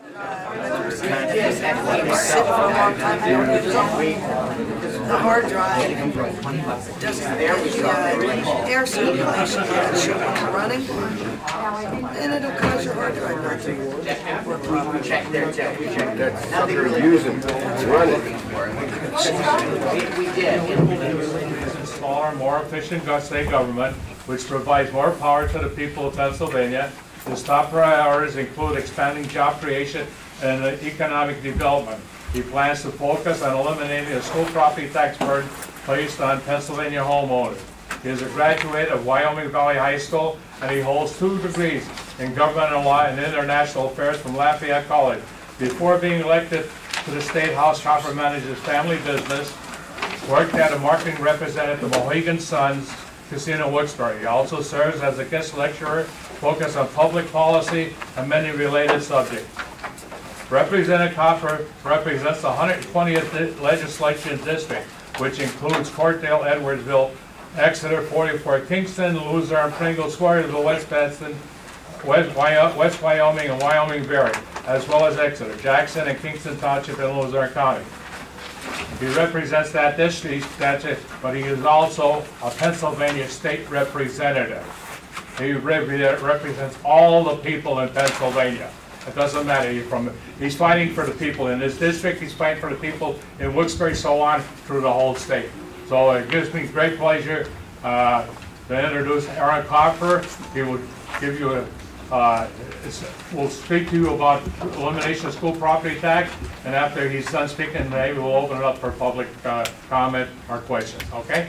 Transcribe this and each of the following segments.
The hard drive doesn't the air circulation doesn't show when you're running, and it'll cause your hard drive not to work properly. We checked there too. We checked there. Nothing really using to run it. We did. Smaller, more efficient state government, which provides more power to the people of Pennsylvania. His top priorities include expanding job creation and economic development. He plans to focus on eliminating the school property tax burden placed on Pennsylvania homeowners. He is a graduate of Wyoming Valley High School, and he holds 2 degrees in government law and international affairs from Lafayette College. Before being elected to the State House, Kaufer managed his family business, worked as a marketing representative of Mohegan Sun's Casino Wilkes-Barre. He also serves as a guest lecturer focused on public policy and many related subjects. Representative Kaufer represents the 120th Legislative District, which includes Courtdale, Edwardsville, Exeter, 44, Kingston, Luzerne, Pringle, Squirrelsville, West Benson, West Wyoming, and Wyoming-Barre, as well as Exeter, Jackson, and Kingston Township in Luzerne County. He represents that district, but he is also a Pennsylvania state representative. He represents all the people in Pennsylvania. It doesn't matter. He's fighting for the people in this district. He's fighting for the people in Wilkes-Barre, so on through the whole state. So it gives me great pleasure to introduce Aaron Kaufer. He will give you will speak to you about elimination of school property tax, and after he's done speaking, maybe we'll open it up for public comment or questions. Okay?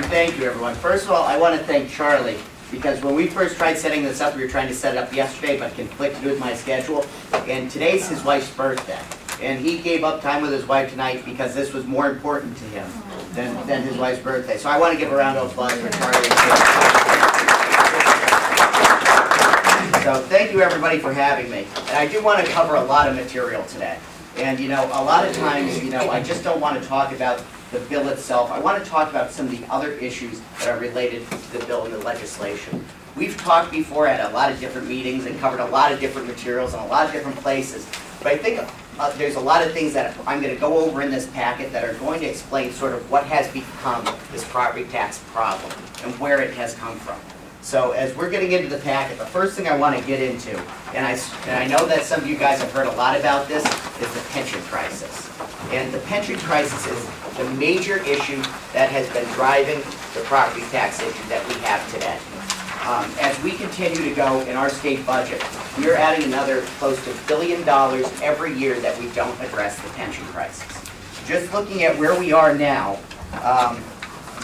Thank you, everyone. First of all, I want to thank Charlie, because when we first tried setting this up, we were trying to set it up yesterday, but conflicted with my schedule. And today's his wife's birthday. And he gave up time with his wife tonight because this was more important to him than his wife's birthday. So I want to give a round of applause for Charlie. So thank you, everybody, for having me. And I do want to cover a lot of material today. And, you know, a lot of times, you know, I just don't want to talk about the bill itself. I want to talk about some of the other issues that are related to the bill and the legislation. We've talked before at a lot of different meetings and covered a lot of different materials in a lot of different places. But I think there's a lot of things that I'm going to go over in this packet that are going to explain sort of what has become this property tax problem and where it has come from. So as we're getting into the packet, the first thing I want to get into, and I know that some of you guys have heard a lot about this, is the pension crisis. And the pension crisis is the major issue that has been driving the property tax issue that we have today. As we continue to go in our state budget, we are adding another close to $1 billion every year that we don't address the pension crisis. Just looking at where we are now,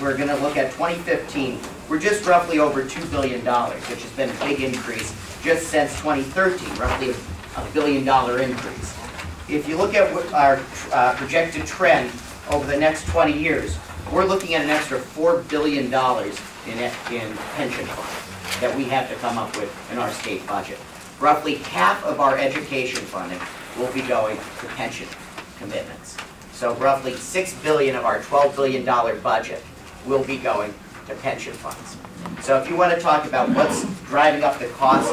we're going to look at 2015. We're just roughly over $2 billion, which has been a big increase just since 2013, roughly a $1 billion increase. If you look at our projected trend over the next 20 years, we're looking at an extra $4 billion in pension funds that we have to come up with in our state budget. Roughly half of our education funding will be going to pension commitments. So roughly $6 billion of our $12 billion budget will be going to pension funds. So if you want to talk about what's driving up the cost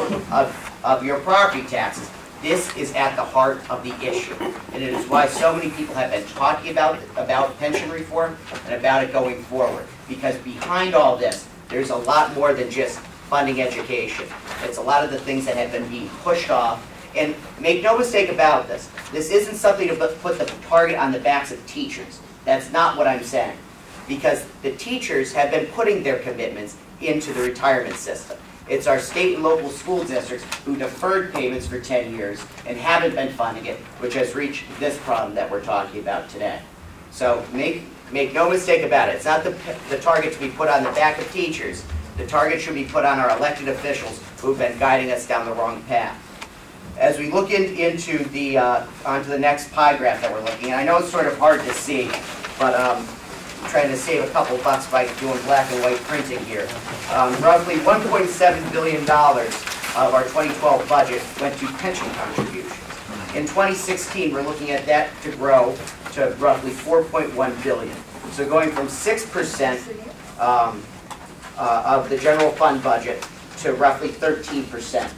of your property taxes, this is at the heart of the issue. And it is why so many people have been talking about pension reform and about it going forward. Because behind all this, there's a lot more than just funding education. It's a lot of the things that have been being pushed off. And make no mistake about this. This isn't something to put the target on the backs of teachers. That's not what I'm saying. Because the teachers have been putting their commitments into the retirement system. It's our state and local school districts who deferred payments for 10 years and haven't been funding it, which has reached this problem that we're talking about today. So make no mistake about it. It's not the target to be put on the back of teachers. The target should be put on our elected officials who've been guiding us down the wrong path. As we look into the onto the next pie graph that we're looking at, I know it's sort of hard to see, but I'm trying to save a couple bucks by doing black and white printing here. Roughly $1.7 billion of our 2012 budget went to pension contributions. In 2016, we're looking at that to grow to roughly $4.1 billion. So going from 6% of the general fund budget to roughly 13%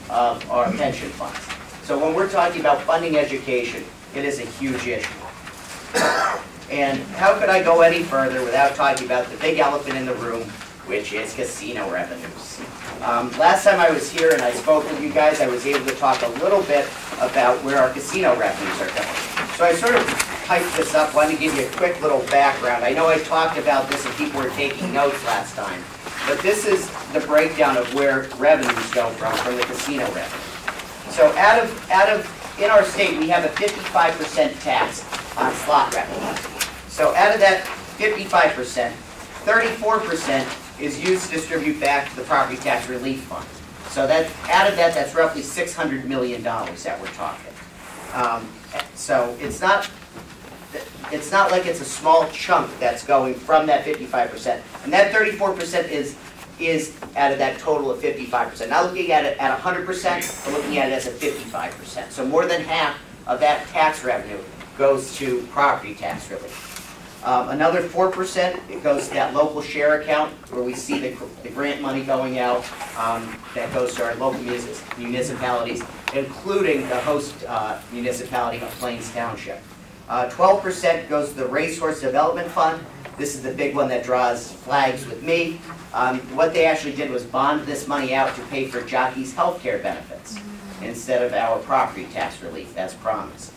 of our pension funds. So when we're talking about funding education, it is a huge issue. And how could I go any further without talking about the big elephant in the room, which is casino revenues. Last time I was here and I spoke with you guys, I was able to talk a little bit about where our casino revenues are going. So I sort of typed this up, wanted to give you a quick little background. I know I talked about this and people were taking notes last time, but this is the breakdown of where revenues go from the casino revenue. So in our state, we have a 55% tax on slot revenue. So out of that 55%, 34% is used to distribute back to the property tax relief fund. So that out of that, that's roughly $600 million that we're talking. So it's not like it's a small chunk that's going from that 55%. And that 34% is out of that total of 55%. Not looking at it at 100%, but looking at it as a 55%. So more than half of that tax revenue goes to property tax relief. Another 4%, it goes to that local share account where we see the grant money going out that goes to our local municipalities, including the host municipality of Plains Township. 12% goes to the Racehorse Development Fund. This is the big one that draws flags with me. What they actually did was bond this money out to pay for jockeys' health care benefits instead of our property tax relief as promised.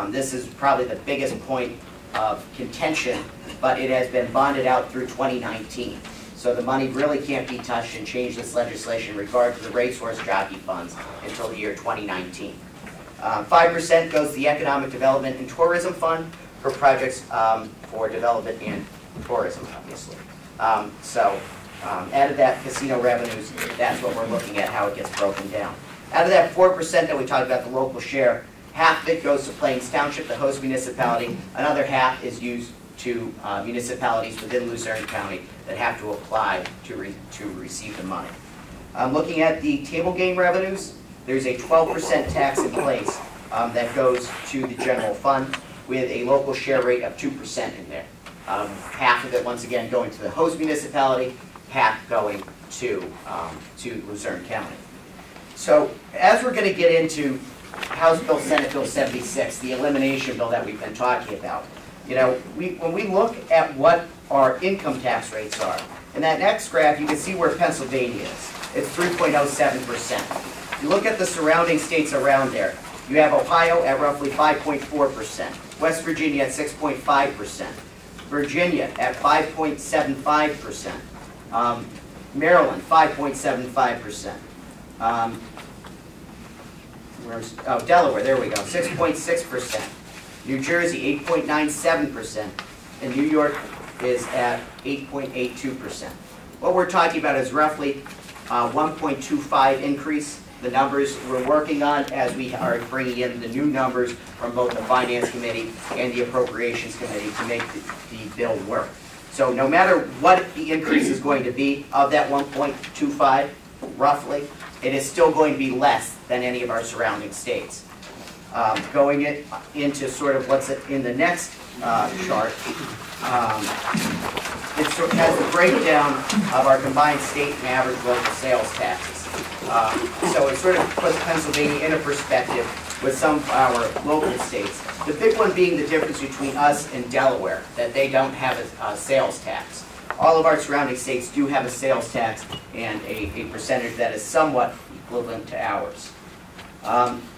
This is probably the biggest point of contention, but it has been bonded out through 2019. So the money really can't be touched and changed this legislation in regard to the racehorse jockey funds until the year 2019. 5% goes to the Economic Development and Tourism Fund for projects for development and tourism, obviously. Out of that casino revenues, that's what we're looking at, how it gets broken down. Out of that 4% that we talked about, the local share, half of it goes to Plains Township, the host municipality. Another half is used to municipalities within Luzerne County that have to apply to receive the money. Looking at the table game revenues, there's a 12% tax in place that goes to the general fund with a local share rate of 2% in there. Half of it, once again, going to the host municipality, half going to Luzerne County. So as we're going to get into House Bill, Senate Bill 76, the elimination bill that we've been talking about, you know, when we look at what our income tax rates are, in that next graph you can see where Pennsylvania is. It's 3.07%. You look at the surrounding states around there. You have Ohio at roughly 5.4%, West Virginia at 6.5%, Virginia at 5.75%, Maryland 5.75%. Delaware, there we go, 6.6%. New Jersey, 8.97%. And New York is at 8.82%. What we're talking about is roughly 1.25 increase. The numbers we're working on as we are bringing in the new numbers from both the Finance Committee and the Appropriations Committee to make the bill work. So no matter what the increase is going to be of that 1.25, roughly, it is still going to be less than any of our surrounding states. Going into sort of what's in the next chart, it has the breakdown of our combined state and average local sales taxes. So it sort of puts Pennsylvania in a perspective with some of our local states. The big one being the difference between us and Delaware, that they don't have a sales tax. All of our surrounding states do have a sales tax and a percentage that is somewhat equivalent to ours.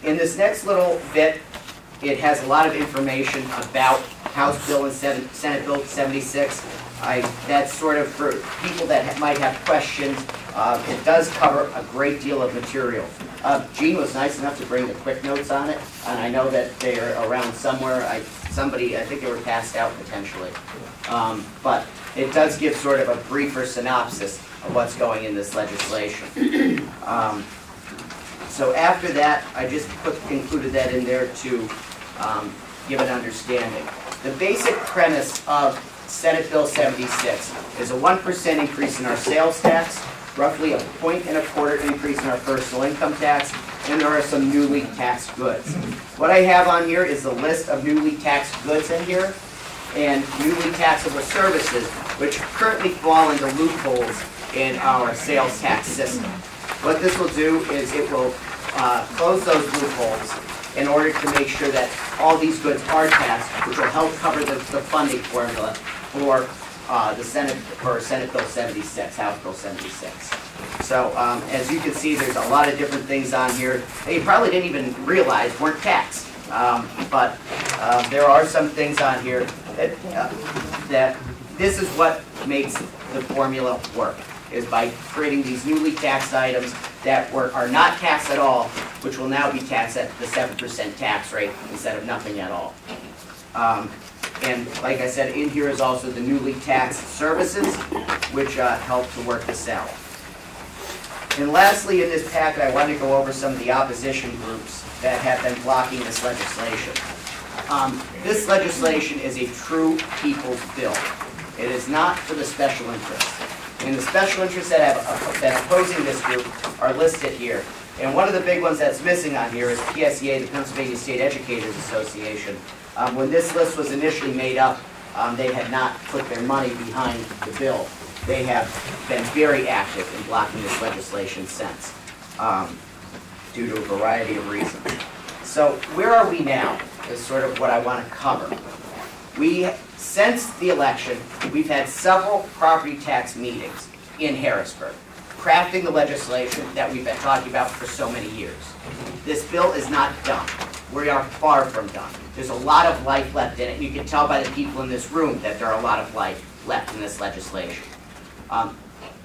In this next little bit, it has a lot of information about House Bill and Senate Bill 76. That's sort of for people that might have questions. It does cover a great deal of material. Gene was nice enough to bring the quick notes on it, and I know that they are around somewhere. I think they were passed out potentially. But it does give sort of a briefer synopsis of what's going in this legislation. So after that, I just included that in there to give an understanding. The basic premise of Senate Bill 76 is a 1% increase in our sales tax, roughly a 1.25% increase in our personal income tax, and there are some newly taxed goods. What I have on here is the list of newly taxed goods in here, and newly taxable services, which currently fall into loopholes in our sales tax system. What this will do is it will close those loopholes in order to make sure that all these goods are taxed, which will help cover the funding formula for Senate Bill 76, House Bill 76. So as you can see, there's a lot of different things on here that you probably didn't even realize weren't taxed. But there are some things on here that this is what makes the formula work, is by creating these newly taxed items that are not taxed at all, which will now be taxed at the 7% tax rate instead of nothing at all. And like I said, in here is also the newly taxed services, which help to work this out. And lastly, in this packet, I want to go over some of the opposition groups that have been blocking this legislation. This legislation is a true people's bill. It is not for the special interests. And the special interests that have been opposing this group are listed here. And one of the big ones that's missing on here is PSEA, the Pennsylvania State Educators Association. When this list was initially made up, they had not put their money behind the bill. They have been very active in blocking this legislation since, due to a variety of reasons. So where are we now is sort of what I want to cover. Since the election, we've had several property tax meetings in Harrisburg, crafting the legislation that we've been talking about for so many years. This bill is not done. We are far from done. There's a lot of life left in it. You can tell by the people in this room that there are a lot of life left in this legislation.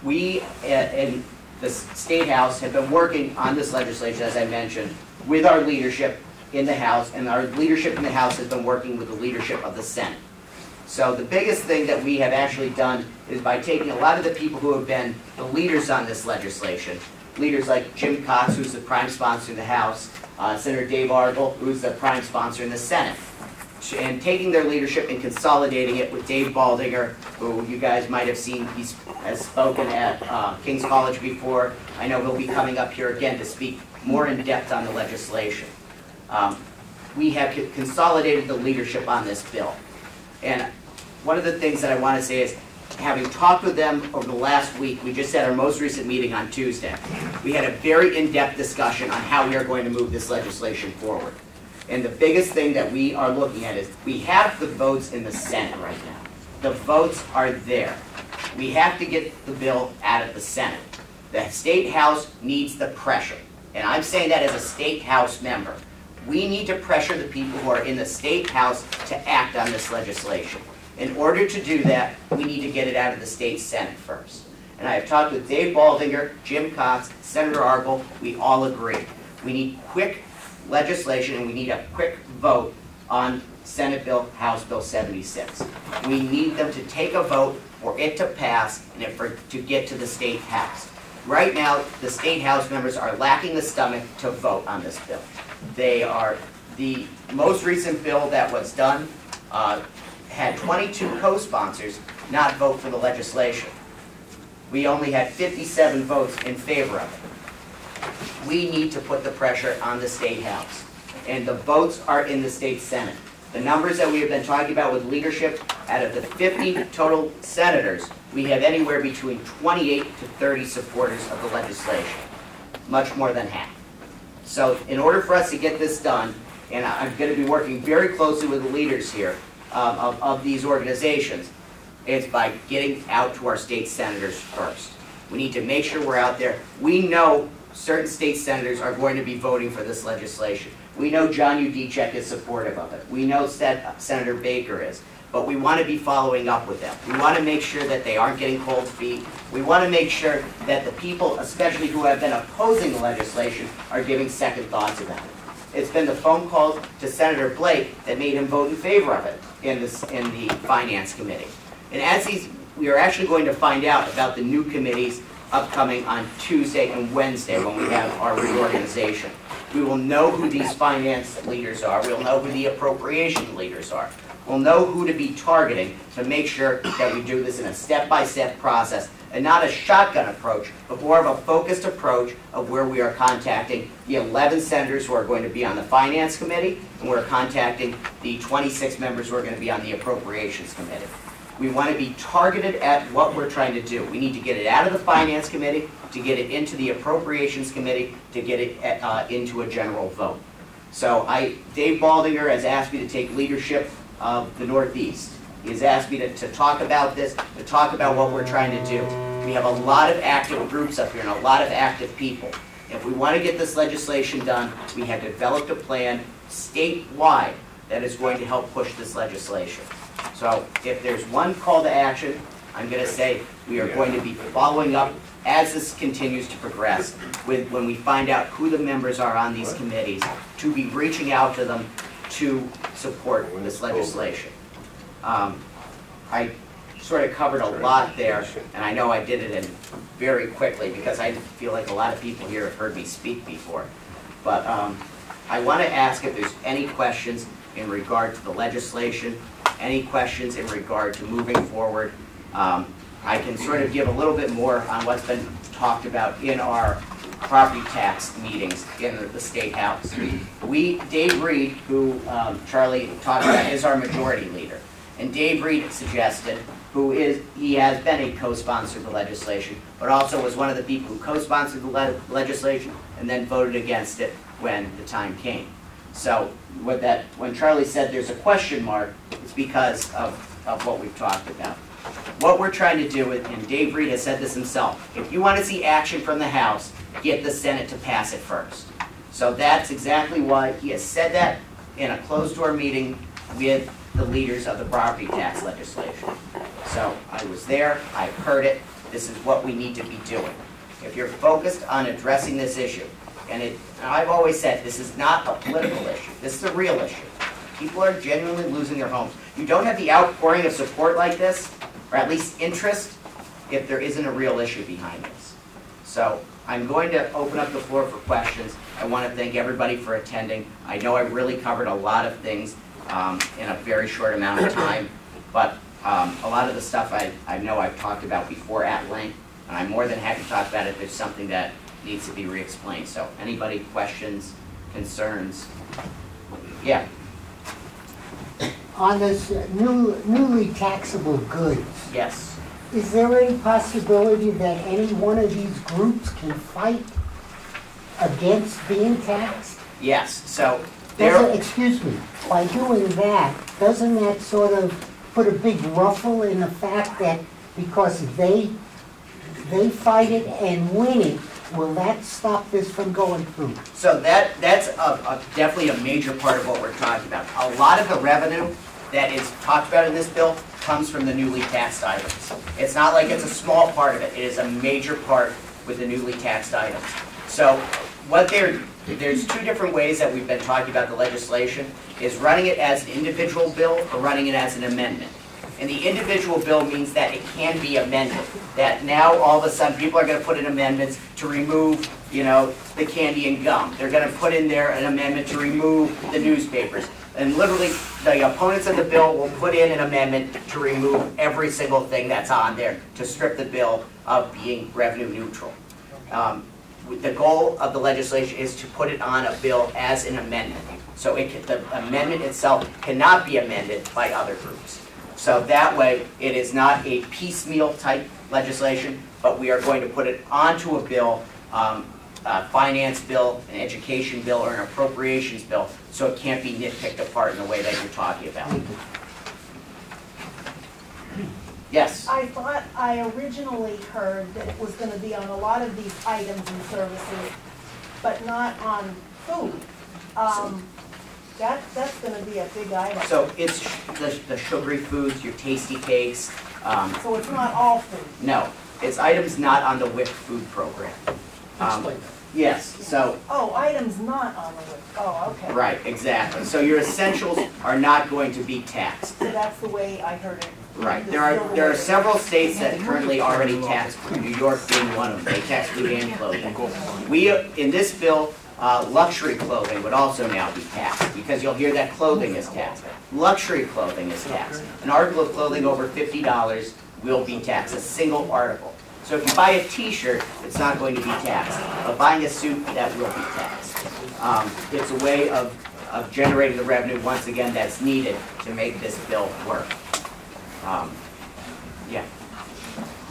We in the State House have been working on this legislation, as I mentioned, with our leadership in the House, and our leadership in the House has been working with the leadership of the Senate. So the biggest thing that we have actually done is by taking a lot of the people who have been the leaders on this legislation, leaders like Jim Cox, who's the prime sponsor in the House, Senator Dave Argle, who's the prime sponsor in the Senate, and taking their leadership and consolidating it with Dave Baldinger, who you guys might have seen, he has spoken at King's College before. I know he'll be coming up here again to speak more in depth on the legislation. We have consolidated the leadership on this bill. And one of the things that I want to say is, having talked with them over the last week, we just had our most recent meeting on Tuesday. We had a very in-depth discussion on how we are going to move this legislation forward. And the biggest thing that we are looking at is we have the votes in the Senate right now. The votes are there. We have to get the bill out of the Senate. The State House needs the pressure. And I'm saying that as a State House member. We need to pressure the people who are in the State House to act on this legislation. In order to do that, we need to get it out of the State Senate first. And I have talked with Dave Baldinger, Jim Cox, Senator Argle. We all agree. We need quick legislation, and we need a quick vote on Senate Bill, House Bill 76. We need them to take a vote for it to pass and to get to the State House. Right now, the State House members are lacking the stomach to vote on this bill. The most recent bill that was done had 22 co-sponsors not vote for the legislation. We only had 57 votes in favor of it. We need to put the pressure on the State House. And the votes are in the State Senate. The numbers that we have been talking about with leadership, out of the 50 total senators, we have anywhere between 28 to 30 supporters of the legislation. Much more than half. So in order for us to get this done, and I'm going to be working very closely with the leaders here of these organizations, it's by getting out to our state senators first. We need to make sure we're out there. We know certain state senators are going to be voting for this legislation. We know John Udicek is supportive of it. We know Senator Baker is. But we want to be following up with them. We want to make sure that they aren't getting cold feet. We want to make sure that the people, especially who have been opposing the legislation, are giving second thoughts about it. It's been the phone calls to Senator Blake that made him vote in favor of it in the Finance Committee. And as we are actually going to find out about the new committees upcoming on Tuesday and Wednesday when we have our reorganization. We will know who these finance leaders are. We'll know who the appropriation leaders are. We'll know who to be targeting to make sure that we do this in a step-by-step process and not a shotgun approach, but more of a focused approach of where we are contacting the 11 senators who are going to be on the Finance Committee, and we're contacting the 26 members who are going to be on the Appropriations Committee. We want to be targeted at what we're trying to do. We need to get it out of the Finance Committee, to get it into the Appropriations Committee, to get it into a general vote. So Dave Baldinger has asked me to take leadership of the Northeast. He has asked me to talk about this, to talk about what we're trying to do. We have a lot of active groups up here and a lot of active people. If we want to get this legislation done, we have developed a plan statewide that is going to help push this legislation. So if there's one call to action, I'm going to say we are going to be following up as this continues to progress with when we find out who the members are on these committees, to be reaching out to them to support this legislation. I sort of covered a lot there, and I know I did it in very quickly because I feel like a lot of people here have heard me speak before. But I want to ask if there's any questions in regard to the legislation, any questions in regard to moving forward. I can sort of give a little bit more on what's been talked about in our property tax meetings in the State House. Dave Reed, who Charlie talked about, is our majority leader. And Dave Reed suggested, he has been a co-sponsor of the legislation, but also was one of the people who co-sponsored the legislation and then voted against it when the time came. So when Charlie said there's a question mark, it's because of what we've talked about. What we're trying to do, and Dave Reed has said this himself, if you want to see action from the House, get the Senate to pass it first. So that's exactly why he has said that in a closed-door meeting with the leaders of the property tax legislation. So I was there, I've heard it, this is what we need to be doing. If you're focused on addressing this issue, and I've always said this is not a political issue, this is a real issue. People are genuinely losing their homes. You don't have the outpouring of support like this, or at least interest, if there isn't a real issue behind this. So I'm going to open up the floor for questions. I want to thank everybody for attending. I know I really covered a lot of things in a very short amount of time, but a lot of the stuff I know I've talked about before at length, and I'm more than happy to talk about it if there's something that needs to be re-explained. So anybody, questions, concerns? Yeah. On this newly taxable goods, Yes. is there any possibility that any one of these groups can fight against being taxed? Yes. So Excuse me, by doing that, doesn't that sort of put a big ruffle in the fact that because they fight it and win it, will that stop this from going through? So that's definitely a major part of what we're talking about. A lot of the revenue that is talked about in this bill comes from the newly taxed items. It's not like it's a small part of it. It is a major part with the newly taxed items. So there's two different ways that we've been talking about the legislation, is running it as an individual bill or running it as an amendment. And the individual bill means that it can be amended. That now all of a sudden people are going to put in amendments to remove, the candy and gum. They're going to put in there an amendment to remove the newspapers. And literally, the opponents of the bill will put in an amendment to remove every single thing that's on there to strip the bill of being revenue neutral. The goal of the legislation is to put it on a bill as an amendment. So the amendment itself cannot be amended by other groups. So that way, it is not a piecemeal type legislation, but we are going to put it onto a bill, a finance bill, an education bill, or an appropriations bill, so it can't be nitpicked apart in the way that you're talking about. Yes? I thought I originally heard that it was going to be on a lot of these items and services, but not on food. That's going to be a big item. So it's the sugary foods, your tasty cakes. So it's not all food? No, it's items not on the WIC food program. Yes, so. Oh, items not on the list. Oh, okay. Right, exactly. So your essentials are not going to be taxed. So that's the way I heard it. Right. There are several states that currently already tax food, New York being one of them. They tax food and clothing. In this bill, luxury clothing would also now be taxed, because you'll hear that clothing is taxed. Luxury clothing is taxed. An article of clothing over $50 will be taxed, a single article. So if you buy a t-shirt, it's not going to be taxed. But buying a suit, that will be taxed. It's a way of generating the revenue, once again, that's needed to make this bill work. Yeah.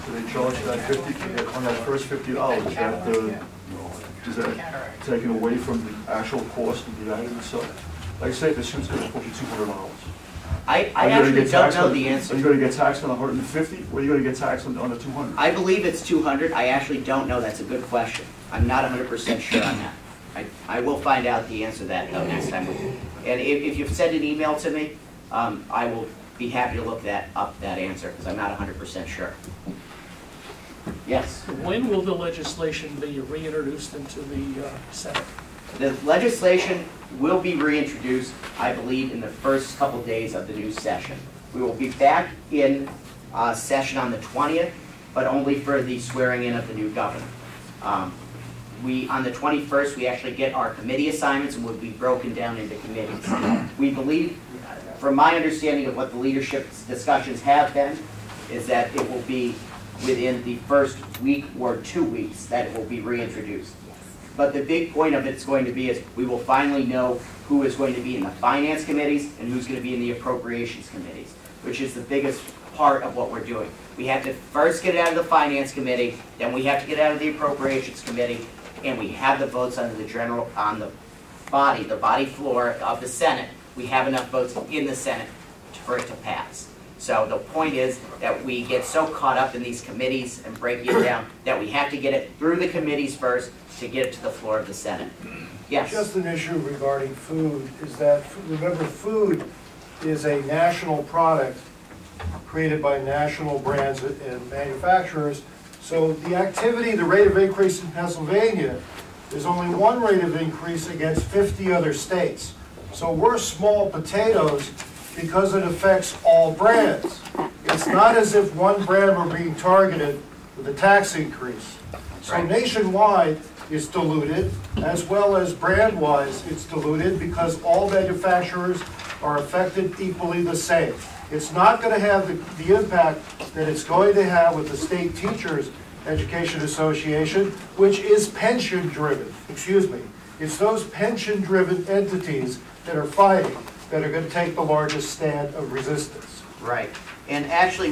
So they charge that 50, on that first $50, is that taken away from the actual cost of the item itself? Like say the student's going to cost you $200. I actually don't know the answer. Are you going to get taxed on 150, or are you going to get taxed on the 200? I believe it's 200. I actually don't know. That's a good question. I'm not 100% sure on that. I will find out the answer to that though next time. And if you've sent an email to me, I will be happy to look up that answer because I'm not 100% sure. Yes? When will the legislation be reintroduced into the Senate? The legislation will be reintroduced, I believe, in the first couple days of the new session. We will be back in session on the 20th, but only for the swearing in of the new governor. On the 21st, we actually get our committee assignments and will be broken down into committees. We believe, from my understanding of what the leadership discussions have been, is that it will be within the first week or 2 weeks that it will be reintroduced. But the big point of it's going to be is we will finally know who is going to be in the finance committees and who's going to be in the appropriations committees, which is the biggest part of what we're doing. We have to first get it out of the finance committee, then we have to get it out of the appropriations committee, and we have the votes on the body floor of the Senate. We have enough votes in the Senate for it to pass. So the point is that we get so caught up in these committees and breaking it down that we have to get it through the committees first to get it to the floor of the Senate. Yes? Just an issue regarding food is that, remember, food is a national product created by national brands and manufacturers. So the activity, the rate of increase in Pennsylvania is only one rate of increase against 50 other states. So we're small potatoes because it affects all brands. It's not as if one brand were being targeted with a tax increase. So nationwide, it's diluted, as well as brand-wise, it's diluted because all manufacturers are affected equally the same. It's not going to have the impact that it's going to have with the State Teachers Education Association, which is pension-driven. Excuse me. It's those pension-driven entities that are fighting that are going to take the largest stand of resistance. Right. And actually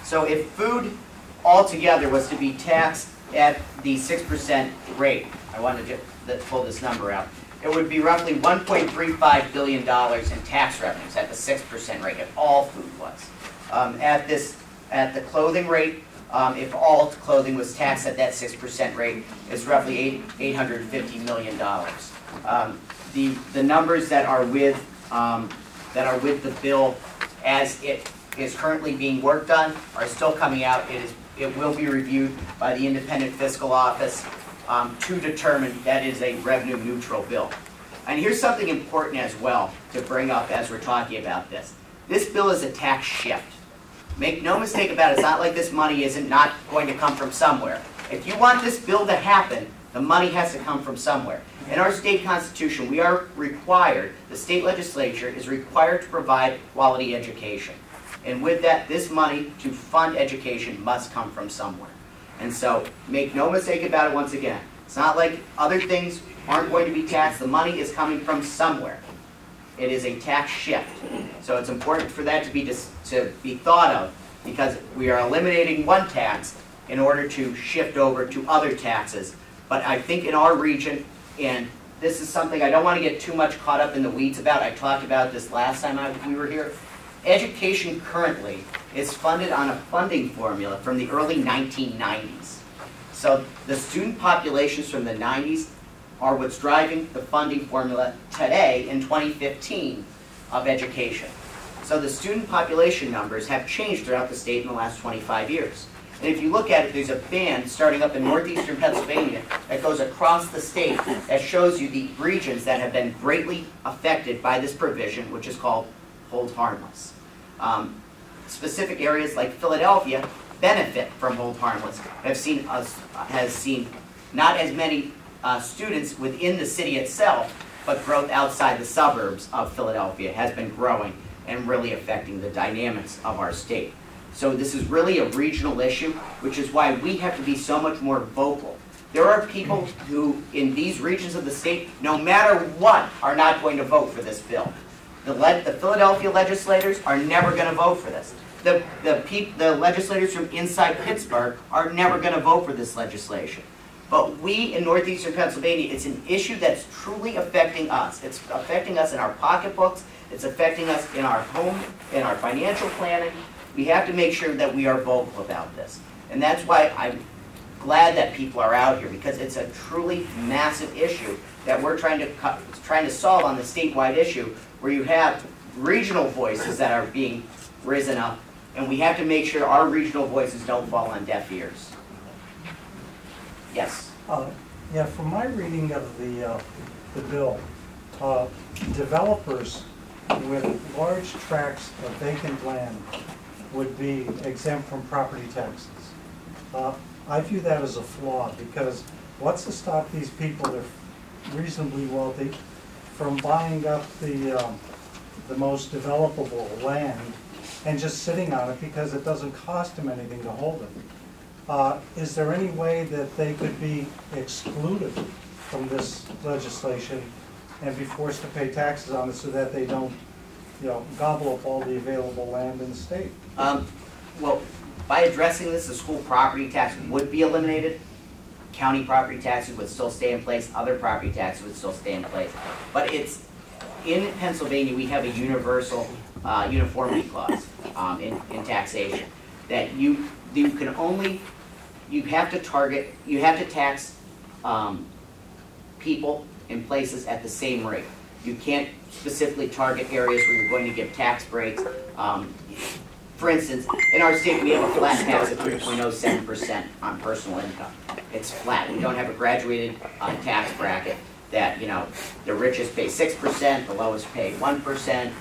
so if food altogether was to be taxed at the 6% rate, I wanted to pull this number out, it would be roughly $1.35 billion in tax revenues at the 6% rate if all food was. At the clothing rate, if all clothing was taxed at that 6% rate, it's roughly $850 million. The numbers that are with the bill as it is currently being worked on are still coming out. It will be reviewed by the Independent Fiscal Office to determine that is a revenue neutral bill. And here's something important as well to bring up as we're talking about this. This bill is a tax shift. Make no mistake about it, it's not like this money isn't not going to come from somewhere. If you want this bill to happen, the money has to come from somewhere. In our state constitution, we are required, the state legislature is required to provide quality education. And with that, this money to fund education must come from somewhere. And so, make no mistake about it once again. It's not like other things aren't going to be taxed. The money is coming from somewhere. It is a tax shift. So it's important for that to be thought of because we are eliminating one tax in order to shift over to other taxes. But I think in our region, and this is something I don't want to get too much caught up in the weeds about. I talked about this last time we were here. Education currently is funded on a funding formula from the early 1990s. So the student populations from the 90s are what's driving the funding formula today in 2015 of education. So the student population numbers have changed throughout the state in the last 25 years. And if you look at it, there's a band starting up in northeastern Pennsylvania that goes across the state that shows you the regions that have been greatly affected by this provision, which is called hold harmless. Specific areas like Philadelphia benefit from hold harmless, has seen not as many students within the city itself, but growth outside the suburbs of Philadelphia has been growing and really affecting the dynamics of our state. So this is really a regional issue, which is why we have to be so much more vocal. There are people who, in these regions of the state, no matter what, are not going to vote for this bill. The Philadelphia legislators are never going to vote for this. the legislators from inside Pittsburgh are never going to vote for this legislation. But we in northeastern Pennsylvania, it's an issue that's truly affecting us. It's affecting us in our pocketbooks. It's affecting us in our home, in our financial planning. We have to make sure that we are vocal about this. And that's why I'm glad that people are out here, because it's a truly massive issue that we're trying to solve on the statewide issue, where you have regional voices that are being risen up, and we have to make sure our regional voices don't fall on deaf ears. Yes? Yeah, from my reading of the bill, developers with large tracts of vacant land would be exempt from property taxes. I view that as a flaw, because what's to stop these people that are reasonably wealthy from buying up the most developable land and just sitting on it because it doesn't cost them anything to hold it? Is there any way that they could be excluded from this legislation and be forced to pay taxes on it so that they don't, gobble up all the available land in the state? Well, by addressing this, the school property tax would be eliminated. County property taxes would still stay in place. Other property taxes would still stay in place. But it's in Pennsylvania, we have a universal uniformity clause in taxation that you have to tax people in places at the same rate. You can't specifically target areas where you're going to give tax breaks. For instance, in our state, we have a flat tax of 3.07% on personal income. It's flat. We don't have a graduated tax bracket that, the richest pay 6%, the lowest pay 1%.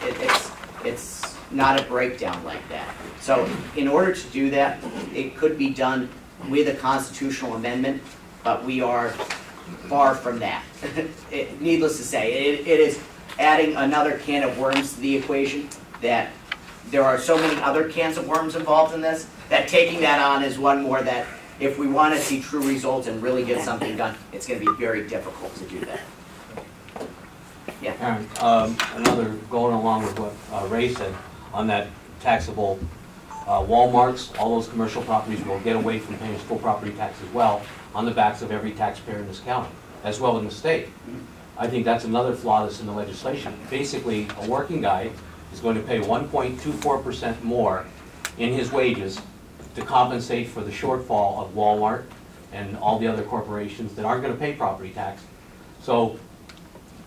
It's not a breakdown like that. So in order to do that, it could be done with a constitutional amendment, but we are far from that. Needless to say, it is adding another can of worms to the equation, that there are so many other cans of worms involved in this, that taking that on is one more that if we want to see true results and really get something done, it's going to be very difficult to do that. Yeah. Aaron, another going along with what Ray said on that taxable Walmarts, all those commercial properties will get away from paying school property tax as well on the backs of every taxpayer in this county, as well in the state. I think that's another flaw that's in the legislation. Basically, a working guy is going to pay 1.24% more in his wages to compensate for the shortfall of Walmart and all the other corporations that aren't going to pay property tax. So,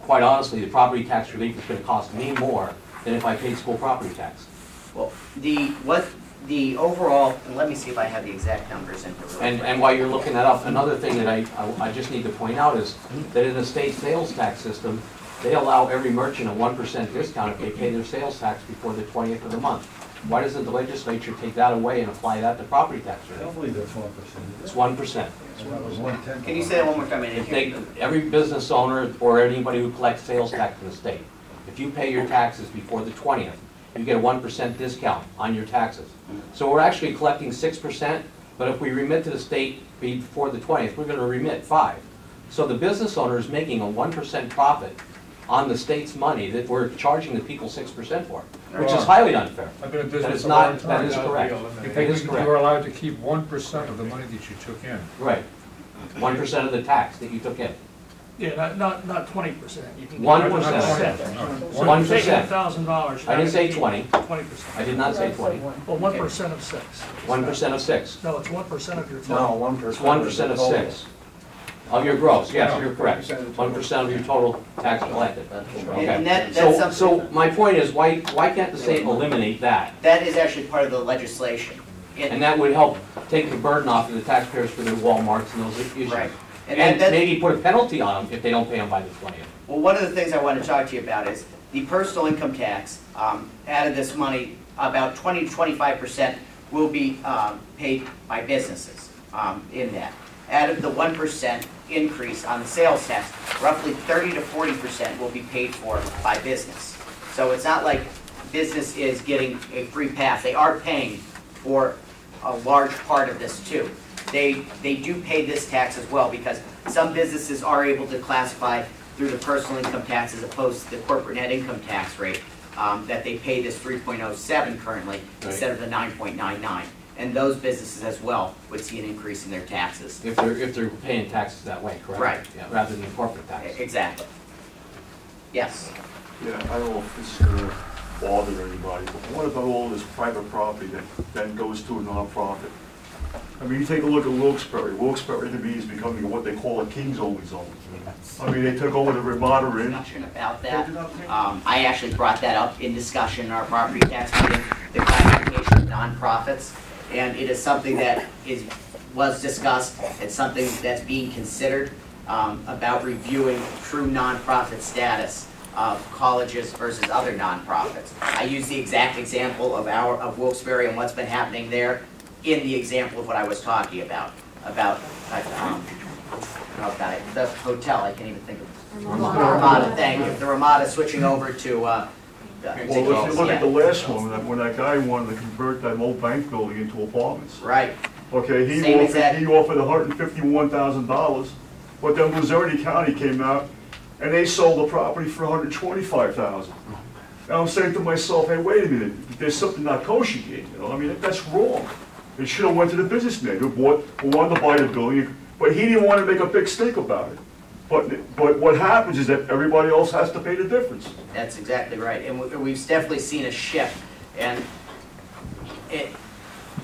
quite honestly, the property tax relief is going to cost me more than if I paid school property tax. Well, the overall, and let me see if I have the exact numbers in here. And while you're looking that up, another thing that I just need to point out is that in the state sales tax system, they allow every merchant a 1% discount if they pay their sales tax before the 20th of the month. Why doesn't the legislature take that away and apply that to property tax relief? I don't believe that's 1%. It's 1%. That was 1/10. Can you say that one more time? Every business owner or anybody who collects sales tax in the state, if you pay your taxes before the 20th, you get a 1% discount on your taxes. So we're actually collecting 6%, but if we remit to the state before the 20th, we're going to remit 5%. So the business owner is making a 1% profit on the state's money that we're charging the people 6% for, which is highly unfair. I've been in That business is a long not, time. that is correct. That is correct. You're allowed to keep 1% of the money that you took in. Right. 1% of the tax that you took in. Yeah, not 20%. You can 1%. 1%. $1,000. I didn't say 20. 20%. I did not say 20. Well, 1% of 6. 1% of 6. No, it's 1% of your No, total. 1%. It's 1% of 6. Of your gross, yes, you're correct. 1% of your total tax collected. And that's So, something, so my point is, why can't the state eliminate that? that is actually part of the legislation. And that would help take the burden off of the taxpayers for their Walmarts and those issues. Right. And that- maybe put a penalty on them if they don't pay them by the 20th. Well, one of the things I want to talk to you about is the personal income tax. Out of this money, about 20 to 25% will be paid by businesses in that. Out of the 1% increase on the sales tax, roughly 30 to 40% will be paid for by business. So it's not like business is getting a free pass. They are paying for a large part of this too. They do pay this tax as well, because some businesses are able to classify through the personal income tax as opposed to the corporate net income tax rate. that they pay this 3.07 currently instead of the 9.99. And those businesses as well would see an increase in their taxes. If they're paying taxes that way, correct? Right. Yeah, rather than corporate tax. Exactly. Yes. Yeah, I don't know if this is gonna bother anybody, but what about all this private property that then goes to a nonprofit? I mean, you take a look at Wilkes-Barre. Wilkes-Barre to me is becoming what they call a king's-only zone. I mean, they took over the Ramada Inn. Discussion about that. I actually brought that up in discussion in our property tax meeting, the classification of nonprofits. And it is something that was discussed. It's something that's being considered about reviewing true nonprofit status of colleges versus other nonprofits. I use the exact example of Wilkes-Barre and what's been happening there in the example of what I was talking about the hotel. I can't even think of the Ramada. Thank you. The Ramada switching over to. Well, if you look at the last one, when that guy wanted to convert that old bank building into apartments. Right. Okay, he offered $151,000, but then Luzerne County came out and they sold the property for $125,000. And I'm saying to myself, hey, wait a minute, there's something not kosher here. You know, I mean, that's wrong. It should have went to the businessman who wanted to buy the building, but he didn't want to make a big stink about it. But what happens is that everybody else has to pay the difference. That's exactly right, and we've definitely seen a shift, and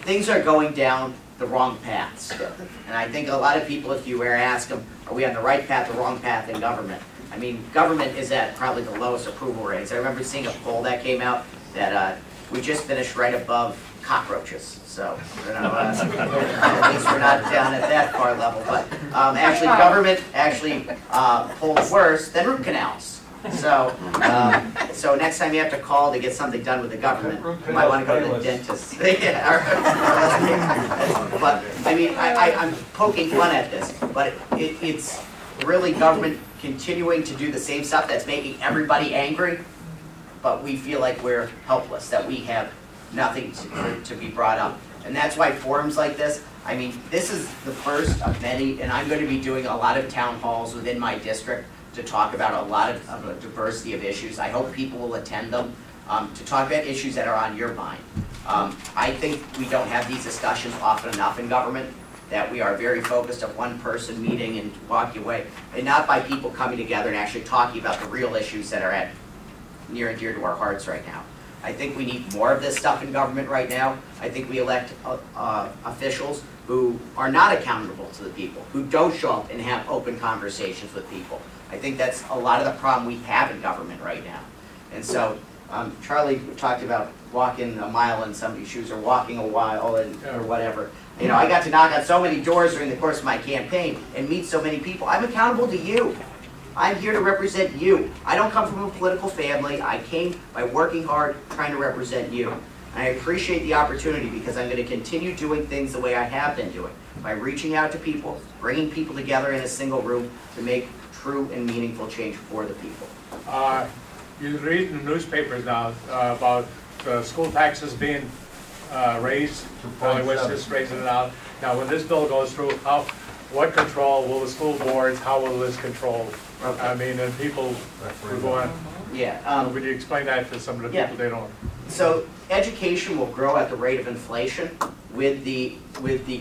things are going down the wrong paths. And I think a lot of people, if you were to ask them, are we on the right path, the wrong path in government? I mean, government is at probably the lowest approval ratings. I remember seeing a poll that came out that we just finished right above cockroaches. So, you know, at least we're not down at that far level. But actually, government polls worse than root canals. So, so next time you have to call to get something done with the government, you might want to go to the dentist. But I mean, I'm poking fun at this, but it's really government continuing to do the same stuff that's making everybody angry. But we feel like we're helpless, that we have nothing to be brought up. And that's why forums like this, I mean, this is the first of many, and I'm going to be doing a lot of town halls within my district to talk about a lot of a diversity of issues. I hope people will attend them to talk about issues that are on your mind. I think we don't have these discussions often enough in government, that we are very focused on one person meeting and walking away, and not by people coming together and actually talking about the real issues that are near and dear to our hearts right now. I think we need more of this stuff in government right now. I think we elect officials who are not accountable to the people, who don't show up and have open conversations with people. I think that's a lot of the problem we have in government right now. And so, Charlie talked about walking a mile in somebody's shoes, or walking a while, or whatever. You know, I got to knock on so many doors during the course of my campaign and meet so many people. I'm accountable to you. I'm here to represent you. I don't come from a political family. I came by working hard, trying to represent you. And I appreciate the opportunity, because I'm going to continue doing things the way I have been doing, by reaching out to people, bringing people together in a single room to make true and meaningful change for the people. You read in the newspapers now about school taxes being raised. Probably was just raising it out. Now, when this bill goes through, what control will the school boards? How will this control? Okay. I mean, and people who go on. Yeah. Would you explain that to some of the people they don't? So education will grow at the rate of inflation with the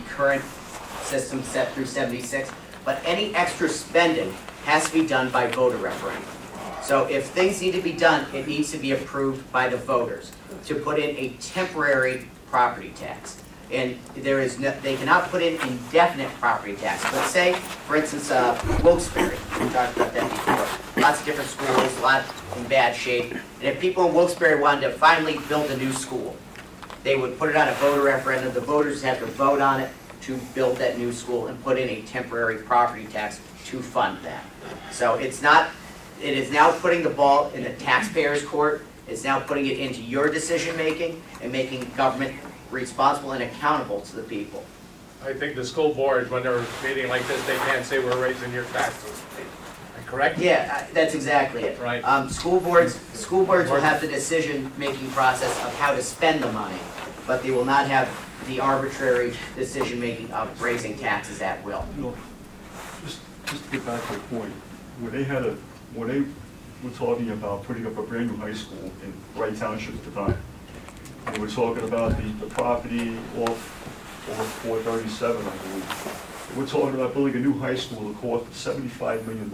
current system set through 76. But any extra spending has to be done by voter referendum. So if things need to be done, it needs to be approved by the voters to put in a temporary property tax. And there is no, they cannot put in indefinite property tax. Let's say, for instance, Wilkes-Barre. We talked about that before. Lots of different schools, a lot in bad shape. And if people in Wilkes-Barre wanted to finally build a new school, they would put it on a voter referendum. The voters have to vote on it to build that new school and put in a temporary property tax to fund that. So it's not, it is now putting the ball in the taxpayer's court. It's now putting it into your decision making and making government responsible and accountable to the people. I think the school boards, when they're meeting like this, they can't say we're raising your taxes. Correct? Yeah, that's exactly it. Right. School boards will have the decision-making process of how to spend the money, but they will not have the arbitrary decision-making of raising taxes at will. You know, just to get back to the point, when they were talking about putting up a brand new high school in Wright Township at the time. And we're talking about the property off 437, I believe. We're talking about building a new high school that cost $75 million.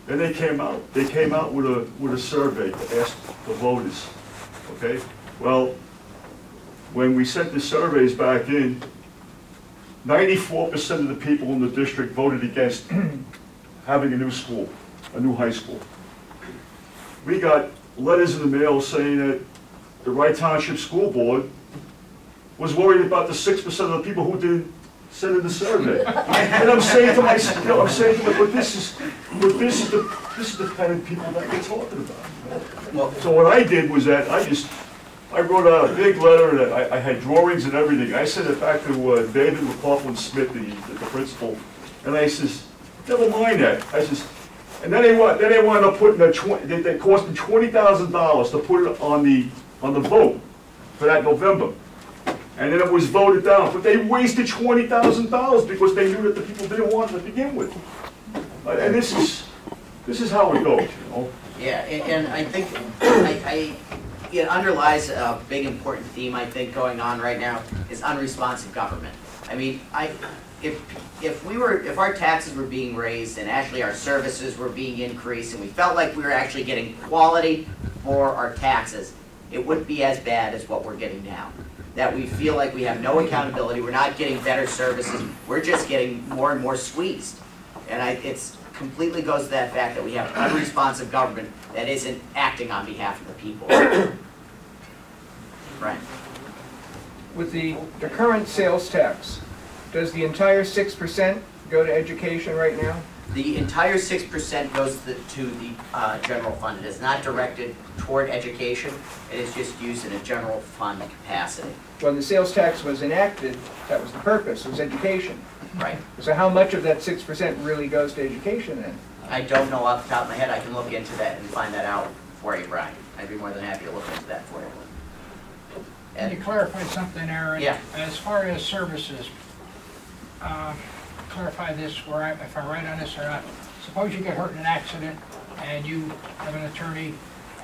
Then they came out with a survey to ask the voters, okay? Well, when we sent the surveys back in, 94% of the people in the district voted against having a new school, a new high school. We got letters in the mail saying that the Wright Township School Board was worried about the 6% of the people who didn't send in the survey. And I'm saying to myself, but this is the kind of people that we're talking about. Well, so what I did was that I wrote out a big letter that I had drawings and everything. I sent it back to David McLaughlin-Smith, the principal, and I says, never mind that. I says, and then they wound up putting they cost them $20,000 to put it on the vote for that November. And then it was voted down, but they wasted $20,000 because they knew that the people didn't want it to begin with. And this is how it goes, you know. Yeah, and I think it underlies a big important theme, I think, going on right now is unresponsive government. I mean, if our taxes were being raised and actually our services were being increased and we felt like we were actually getting quality for our taxes, it wouldn't be as bad as what we're getting now. That we feel like we have no accountability, we're not getting better services, we're just getting more and more squeezed. And it's completely goes to that fact that we have unresponsive government that isn't acting on behalf of the people. Right. With the current sales tax, does the entire 6% go to education right now? The entire 6% goes to the general fund. It is not directed toward education. It is just used in a general fund capacity. When the sales tax was enacted, that was the purpose, it was education. Right. So how much of that 6% really goes to education then? I don't know off the top of my head. I can look into that and find that out for you, Brian. I'd be more than happy to look into that for you. Can you clarify something, Aaron? Yeah. As far as services, clarify this, if I'm right on this or not. Suppose you get hurt in an accident and you have an attorney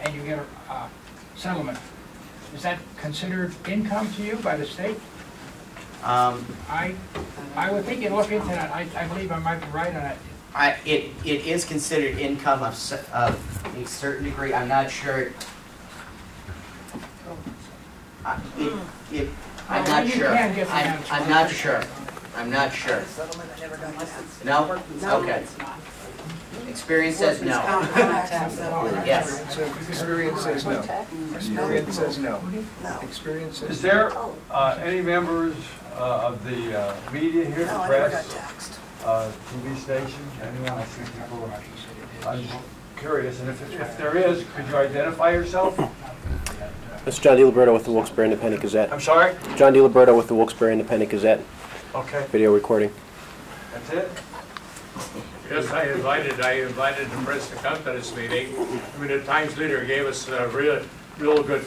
and you get a settlement. Is that considered income to you by the state? I would think you'd look into that. I believe I might be right on it. It is considered income of a certain degree. I'm not sure. I'm not sure. I'm not sure. No? Okay. Experience says no. Yes. Experience says no. Experience says no. Experience says no. Is there any members of the media here, the press, TV station, anyone? I see people. I'm curious, and if there is, could you identify yourself? This is John DiLiberto with the Wilkes-Barre Independent Gazette. I'm sorry? John DiLiberto with the Wilkes-Barre Independent Gazette. Okay. Video recording. That's it? Yes, I invited the press to come to this meeting. I mean, the Times Leader gave us a real good,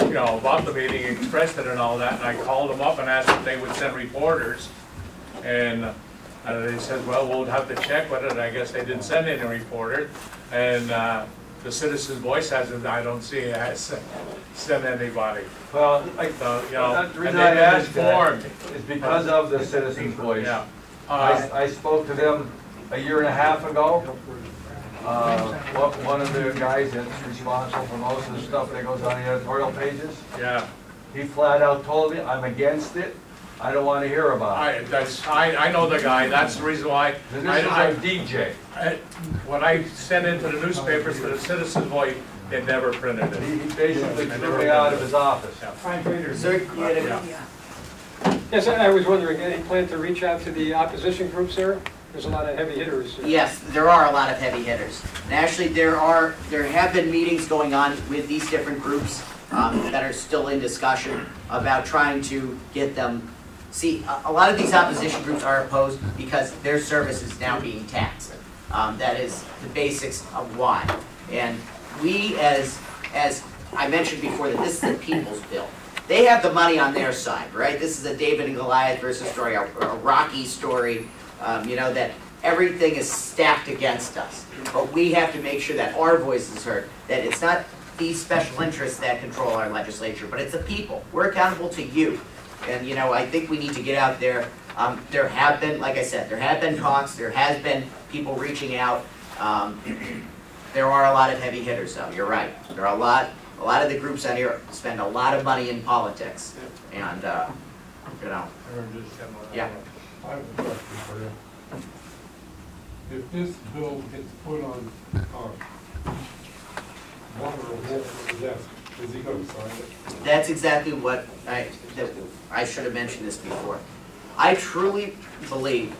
about the meeting, expressed it and all that, and I called them up and asked if they would send reporters. And they said, well, we'll have to check with it, and I guess they didn't send any reporters. And the Citizen's Voice hasn't, I don't see it has sent anybody. Well, the reason I asked that is because of the Citizen's Voice. Yeah. I spoke to them a year and a half ago. One of the guys that's responsible for most of the stuff that goes on the editorial pages. Yeah. He flat out told me, I'm against it. I don't want to hear about it. I know the guy. That's the reason why. This is a DJ. When I sent into the newspapers for the Citizen's Voice, they never printed it. He basically threw me out of his office. Yes, I was wondering, any plan to reach out to the opposition groups there? There's a lot of heavy hitters. Yes, there are a lot of heavy hitters. And actually, there have been meetings going on with these different groups that are still in discussion about trying to get them. See, a lot of these opposition groups are opposed because their service is now being taxed. That is the basics of why. And we, as I mentioned before, that this is the people's bill. They have the money on their side, right? This is a David and Goliath versus story, a Rocky story, that everything is stacked against us. But we have to make sure that our voice is heard, that it's not these special interests that control our legislature, but it's the people. We're accountable to you. And, you know, I think we need to get out there. There have been, like I said, there have been talks, there has been people reaching out. There are a lot of heavy hitters, though, you're right. There are a lot of the groups out here spend a lot of money in politics. And, you know, yeah. I have a question for you. If this bill gets put on Governor Wolf's desk, is he going to sign it? That's exactly what I should have mentioned this before. I truly believe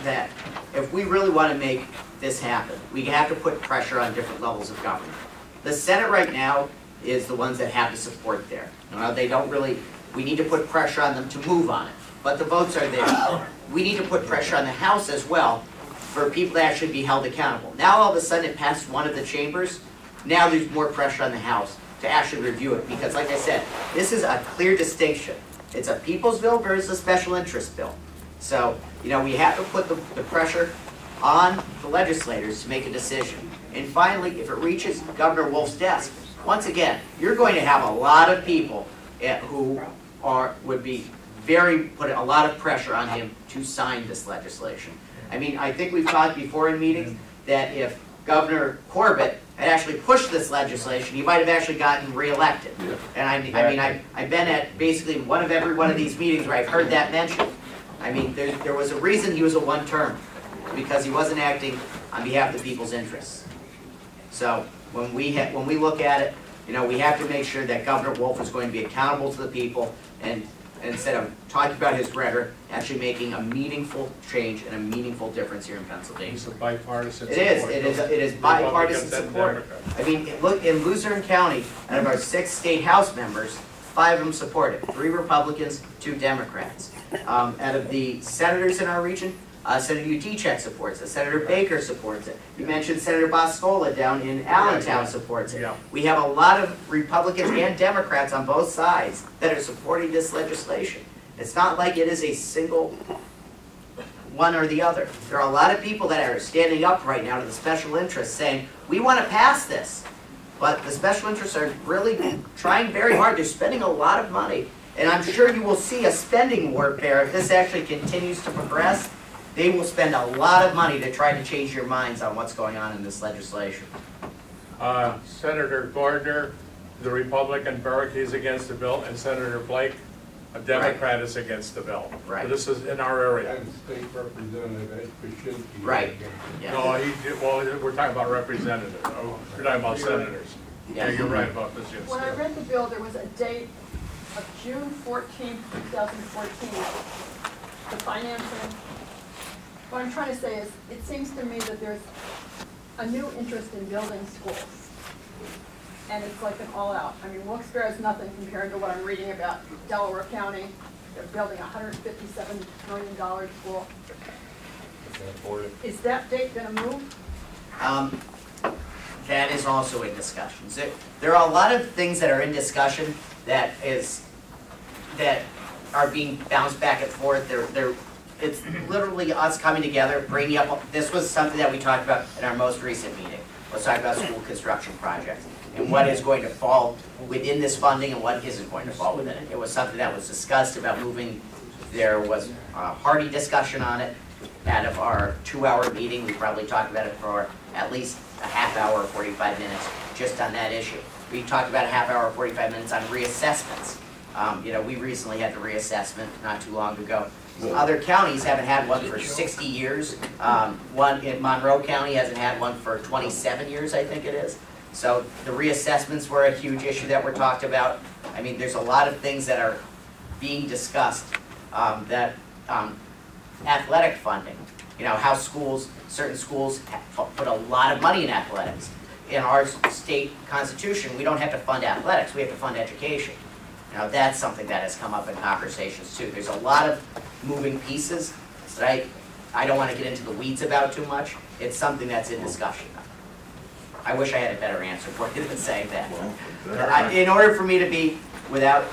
that if we really want to make this happen, we have to put pressure on different levels of government. The Senate right now is the ones that have the support there. They don't really, we need to put pressure on them to move on it, but the votes are there. We need to put pressure on the House as well for people to actually be held accountable. Now all of a sudden it passed one of the chambers. Now there's more pressure on the House to actually review it because, like I said, this is a clear distinction. It's a people's bill versus a special interest bill. So, you know, we have to put the pressure on the legislators to make a decision. And finally, if it reaches Governor Wolf's desk, once again, you're going to have a lot of people who would be put a lot of pressure on him to sign this legislation. I mean, I think we've talked before in meetings that if Governor Corbett had actually pushed this legislation, he might have actually gotten reelected. Yeah. And I mean, I've been at basically every one of these meetings where I've heard that mentioned. I mean, there was a reason he was a one-term, because he wasn't acting on behalf of the people's interests. So when we look at it, you know, we have to make sure that Governor Wolf is going to be accountable to the people, and instead of talking about his rhetoric, actually making a meaningful change and a meaningful difference here in Pennsylvania. It's a bipartisan support. It is bipartisan support. I mean, look, in Luzerne County, out of our 6 state House members, 5 of them support it. 3 Republicans, 2 Democrats. Out of the senators in our region, Senator Udicek supports it. Senator Baker supports it. You mentioned Senator Boscola down in Allentown supports it. We have a lot of Republicans and Democrats on both sides that are supporting this legislation. It's not like it is a single one or the other. There are a lot of people that are standing up right now to the special interests saying, we want to pass this. But the special interests are really trying very hard. They're spending a lot of money. And I'm sure you will see a spending warfare if this actually continues to progress. They will spend a lot of money to try to change your minds on what's going on in this legislation. Senator Gardner, the Republican, Burke, he's against the bill, and Senator Blake, a Democrat, is against the bill. Right. So this is in our area. And State Representative Ed Kuczynski. Right. Yeah. No, we're talking about representatives. We're talking about senators. Yeah, you're right about this. Yes. When I read the bill, there was a date of June 14, 2014. The financing. What I'm trying to say is, it seems to me that there's a new interest in building schools. And it's like an all-out. I mean, Wilkes-Barre is nothing compared to what I'm reading about Delaware County. They're building a $157 million school. Is that date going to move? That is also in discussions. There are a lot of things that are in discussion that are being bounced back and forth. It's literally us coming together, bringing up, this was something that we talked about in our most recent meeting. Let's talk about school construction projects and what is going to fall within this funding and what isn't going to fall within it. It was something that was discussed about moving. There was a hearty discussion on it. Out of our 2-hour meeting, we probably talked about it for at least a half hour or 45 minutes just on that issue. We talked about a half hour or 45 minutes on reassessments. You know, we recently had the reassessment not too long ago. Other counties haven't had one for 60 years. One in Monroe County hasn't had one for 27 years, I think it is. So the reassessments were a huge issue that were talked about. I mean, there's a lot of things that are being discussed athletic funding. You know, how certain schools put a lot of money in athletics. In our state constitution, we don't have to fund athletics, we have to fund education. Now that's something that has come up in conversations too. There's a lot of moving pieces that I don't want to get into the weeds about too much. It's something that's in discussion. I wish I had a better answer for you than saying that. In order for me to be, without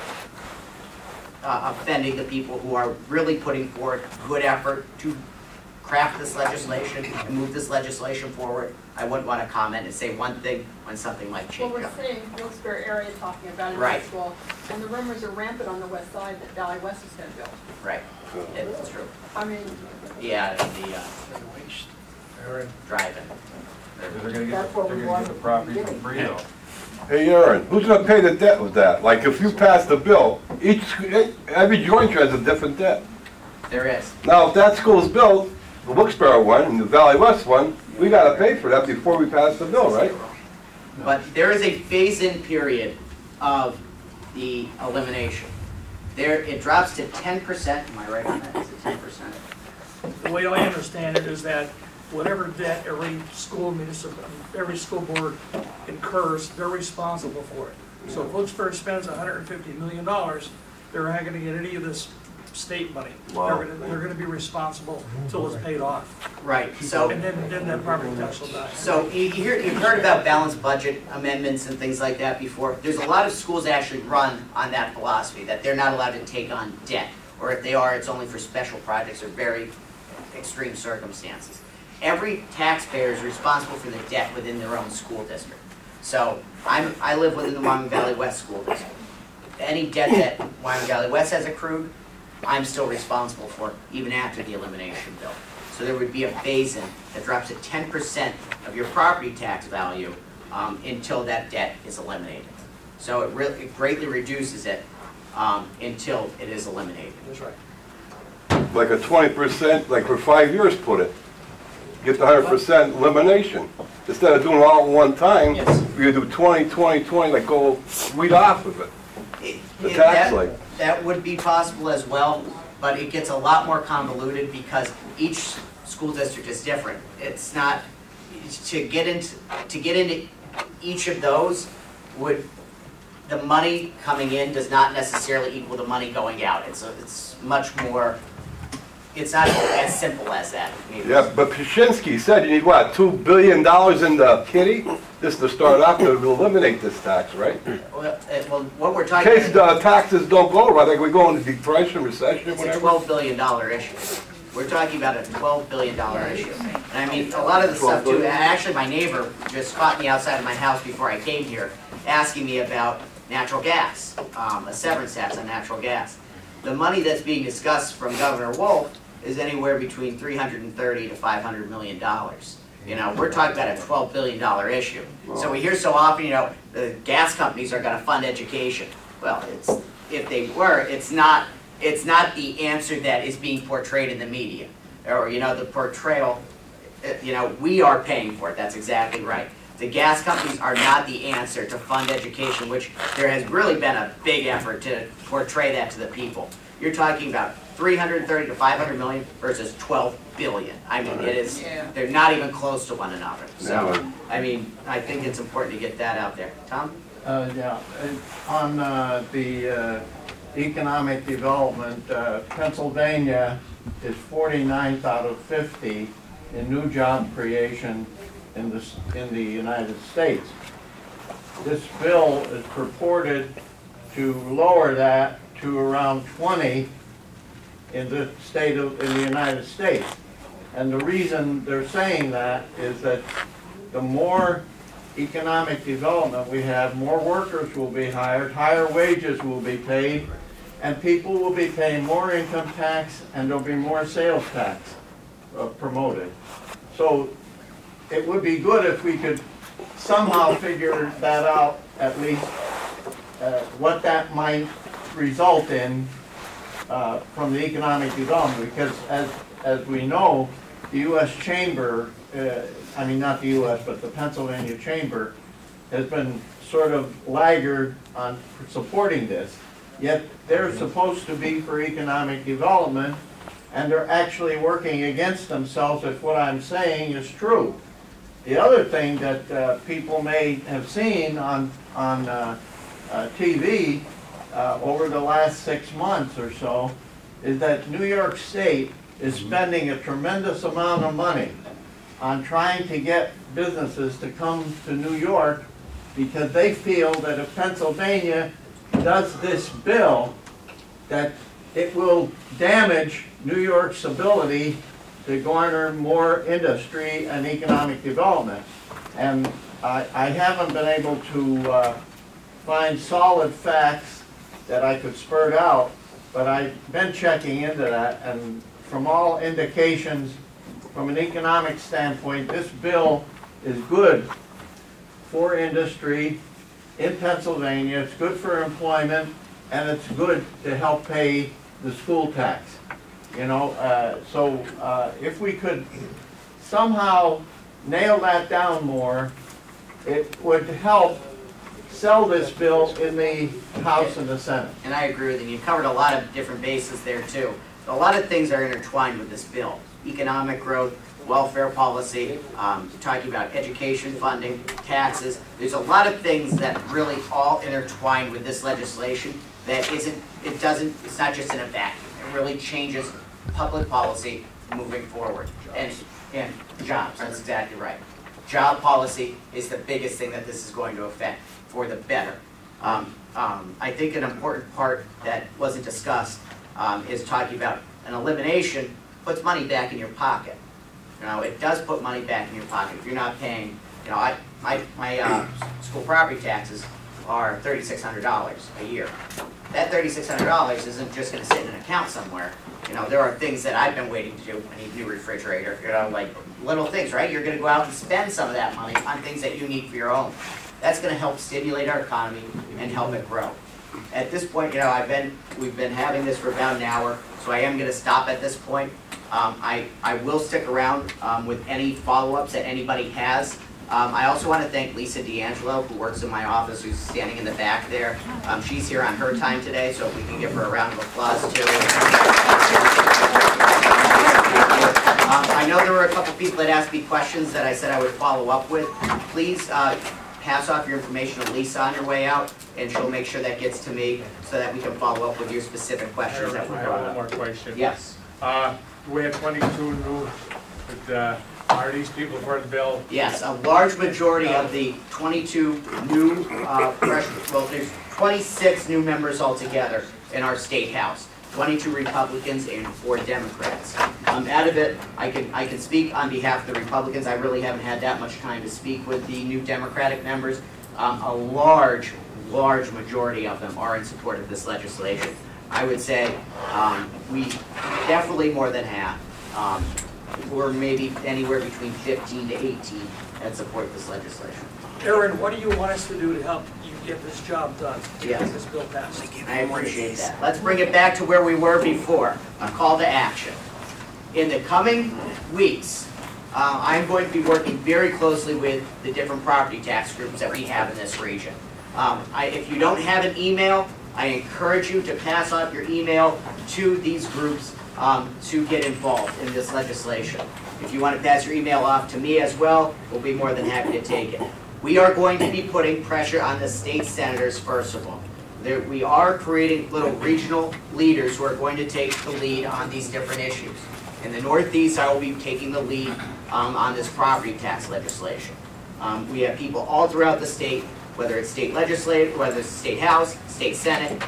offending the people who are really putting forth good effort to craft this legislation and move this legislation forward, I wouldn't want to comment and say one thing when something might change. Well, we're seeing Wilkes-Barre area talking about it in high school, and the rumors are rampant on the west side that Valley West is going to build. Right, it's true. I mean, Yeah, the driving. They're gonna get the property for free though. Hey Aaron, who's gonna pay the debt with that? Like if you pass the bill, every joint has a different debt. There is. Now, if that school's built, the Wilkes-Barre one and the Valley West one, we gotta pay for that before we pass the bill, right? But there is a phase-in period of the elimination. There, it drops to 10%, am I right on that? Is it 10%? The way I understand it is that whatever debt every school board incurs, they're responsible for it. So if Wilkes-Barre spends $150 million, they're not going to get any of this state money. Wow. They're going to be responsible until it's paid off. Right. So, and then that property tax will die. So you've heard about balanced budget amendments and things like that before. There's a lot of schools that actually run on that philosophy, that they're not allowed to take on debt, or if they are, it's only for special projects or very extreme circumstances. Every taxpayer is responsible for the debt within their own school district. So I live within the Wyoming Valley West School District. Any debt that Wyoming Valley West has accrued, I'm still responsible for, even after the elimination bill. So there would be a phase-in that drops to 10% of your property tax value until that debt is eliminated. So it greatly reduces it until it is eliminated. That's right. Like a 20%, like for 5 years put it. Get the 100% elimination. Instead of doing it all at one time, you do 20, 20, 20, like go weed off of it. The tax like. That would be possible as well, but it gets a lot more convoluted because each school district is different. It's not, to get into each of those, the money coming in does not necessarily equal the money going out. It's much more, it's not as simple as that. Maybe. Yeah, but Pshinsky said you need what, $2 billion in the kitty just to start off to eliminate this tax, right? Well, what we're talking in case the taxes don't go right, like we go into depression, recession, it's whatever. a $12 billion issue. We're talking about a $12 billion issue. And I mean, a lot of the stuff too, actually my neighbor just caught me outside of my house before I came here, asking me about natural gas, a severance tax on natural gas. The money that's being discussed from Governor Wolf is anywhere between $330 to $500 million. You know, we're talking about a $12 billion issue. So we hear so often, you know, the gas companies are going to fund education. Well, if they were, it's not the answer that is being portrayed in the media. Or, you know, the portrayal, you know, we are paying for it. That's exactly right. The gas companies are not the answer to fund education, which there has really been a big effort to portray that to the people. You're talking about 330 to 500 million versus 12 billion. I mean, it is, they're not even close to one another. So, I mean, I think it's important to get that out there. Tom? Yeah, on the economic development, Pennsylvania is 49th out of 50 in new job creation in the United States. This bill is purported to lower that to around 20 in the United States. And the reason they're saying that is that the more economic development we have, more workers will be hired, higher wages will be paid, and people will be paying more income tax, and there'll be more sales tax promoted. So it would be good if we could somehow figure that out, at least what that might result in from the economic development, because as we know, the U.S. Chamber, I mean not the U.S., but the Pennsylvania Chamber, has been sort of laggard on supporting this. Yet they're supposed to be for economic development, and they're actually working against themselves if what I'm saying is true. The other thing that people may have seen on TV over the last 6 months or so is that New York State is spending a tremendous amount of money on trying to get businesses to come to New York because they feel that if Pennsylvania does this bill, that it will damage New York's ability to garner more industry and economic development. And I haven't been able to find solid facts that I could spurt out, but I've been checking into that, and from all indications, from an economic standpoint, this bill is good for industry in Pennsylvania. It's good for employment, and it's good to help pay the school tax. You know, so if we could somehow nail that down more, it would help sell this bill in the House and the Senate. And I agree with you. You covered a lot of different bases there too. A lot of things are intertwined with this bill. Economic growth, welfare policy, talking about education funding, taxes. There's a lot of things that really all intertwine with this legislation that it's not just in a vacuum. It really changes public policy moving forward. And jobs, that's exactly right. Job policy is the biggest thing that this is going to affect for the better. I think an important part that wasn't discussed is talking about an elimination puts money back in your pocket. You know, it does put money back in your pocket if you're not paying. You know, my school property taxes are $3,600 a year. That $3,600 isn't just going to sit in an account somewhere. You know, there are things that I've been waiting to do. I need a new refrigerator. You know, like little things, right? You're going to go out and spend some of that money on things that you need for your own. That's going to help stimulate our economy and help it grow. At this point, you know, we've been having this for about an hour, so I am going to stop at this point. I will stick around with any follow-ups that anybody has. I also want to thank Lisa D'Angelo, who works in my office, who's standing in the back there. She's here on her time today, so if we can give her a round of applause too. I know there were a couple people that asked me questions that I said I would follow up with. Please pass off your information to Lisa on your way out, and she'll make sure that gets to me so that we can follow up with your specific questions that were brought up. I have one more question. Yes. We had 22 new, but are these people for the bill? Yes, a large majority of the 22 new well, there's 26 new members altogether in our state house. 22 Republicans and 4 Democrats. Out of it, I can speak on behalf of the Republicans. I really haven't had that much time to speak with the new Democratic members. A large majority of them are in support of this legislation. I would say we definitely more than half. Or maybe anywhere between 15 to 18 that support this legislation. Aaron, what do you want us to do to help you get this job done, to get this bill passed? I appreciate that. Let's bring it back to where we were before, a call to action. In the coming weeks, I'm going to be working very closely with the different property tax groups that we have in this region. If you don't have an email, I encourage you to pass on your email to these groups to get involved in this legislation. If you want to pass your email off to me as well, we'll be more than happy to take it. We are going to be putting pressure on the state senators, first of all. We are creating little regional leaders who are going to take the lead on these different issues. In the Northeast, I will be taking the lead on this property tax legislation. We have people all throughout the state, whether it's state legislature, whether it's state house, state senate,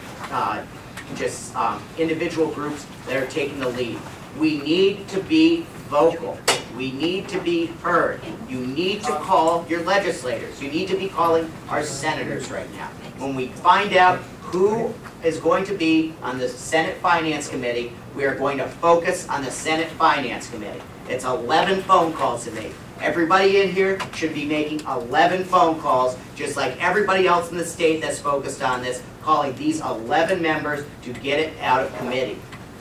just individual groups that are taking the lead. We need to be vocal. We need to be heard. You need to call your legislators. You need to be calling our senators right now. When we find out who is going to be on the Senate Finance Committee, we are going to focus on the Senate Finance Committee. It's 11 phone calls to make. Everybody in here should be making 11 phone calls, just like everybody else in the state that's focused on this, calling these 11 members to get it out of committee.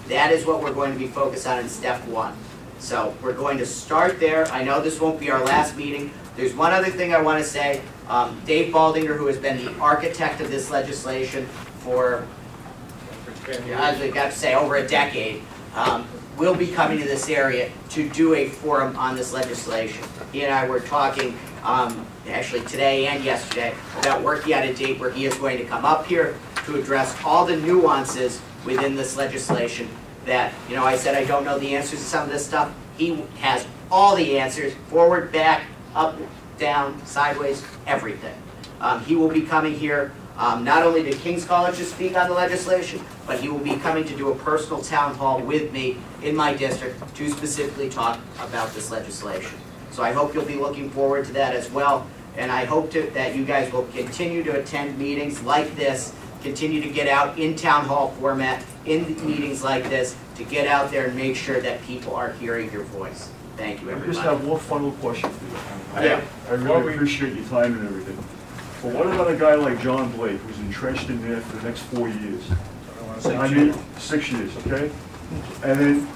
That is what we're going to be focused on in step 1. So we're going to start there. I know this won't be our last meeting. There's one other thing I want to say. Dave Baldinger, who has been the architect of this legislation for, I got to say, over a decade, will be coming to this area to do a forum on this legislation. He and I were talking actually today and yesterday about working out a date where he is going to come up here to address all the nuances within this legislation that, you know, I said I don't know the answers to some of this stuff. He has all the answers, forward, back, up, down, sideways, everything. He will be coming here not only to King's College to speak on the legislation, but he will be coming to do a personal town hall with me in my district to specifically talk about this legislation. So I hope you'll be looking forward to that as well, and I hope that you guys will continue to attend meetings like this, continue to get out in town hall format, in meetings like this, to get out there and make sure that people are hearing your voice. Thank you, I everybody. just have one final question for you. Yeah. I really appreciate your time and everything. But what about a guy like John Blake, who's entrenched in there for the next 4 years? I mean, 6 years, okay? And then,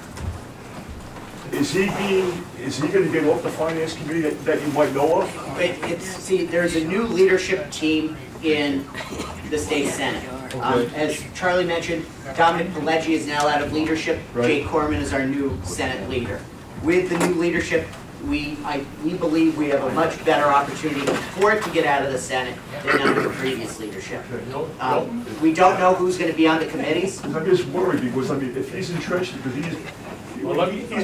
is he going to get off the finance committee that you might know of? See, there's a new leadership team in the state senate. As Charlie mentioned, Dominic Pileggi is now out of leadership. Right. Jay Corman is our new senate leader. With the new leadership, we believe we have a much better opportunity for it to get out of the Senate than under the previous leadership. We don't know who's going to be on the committees. I'm just worried because, I mean, if he's entrenched, because he's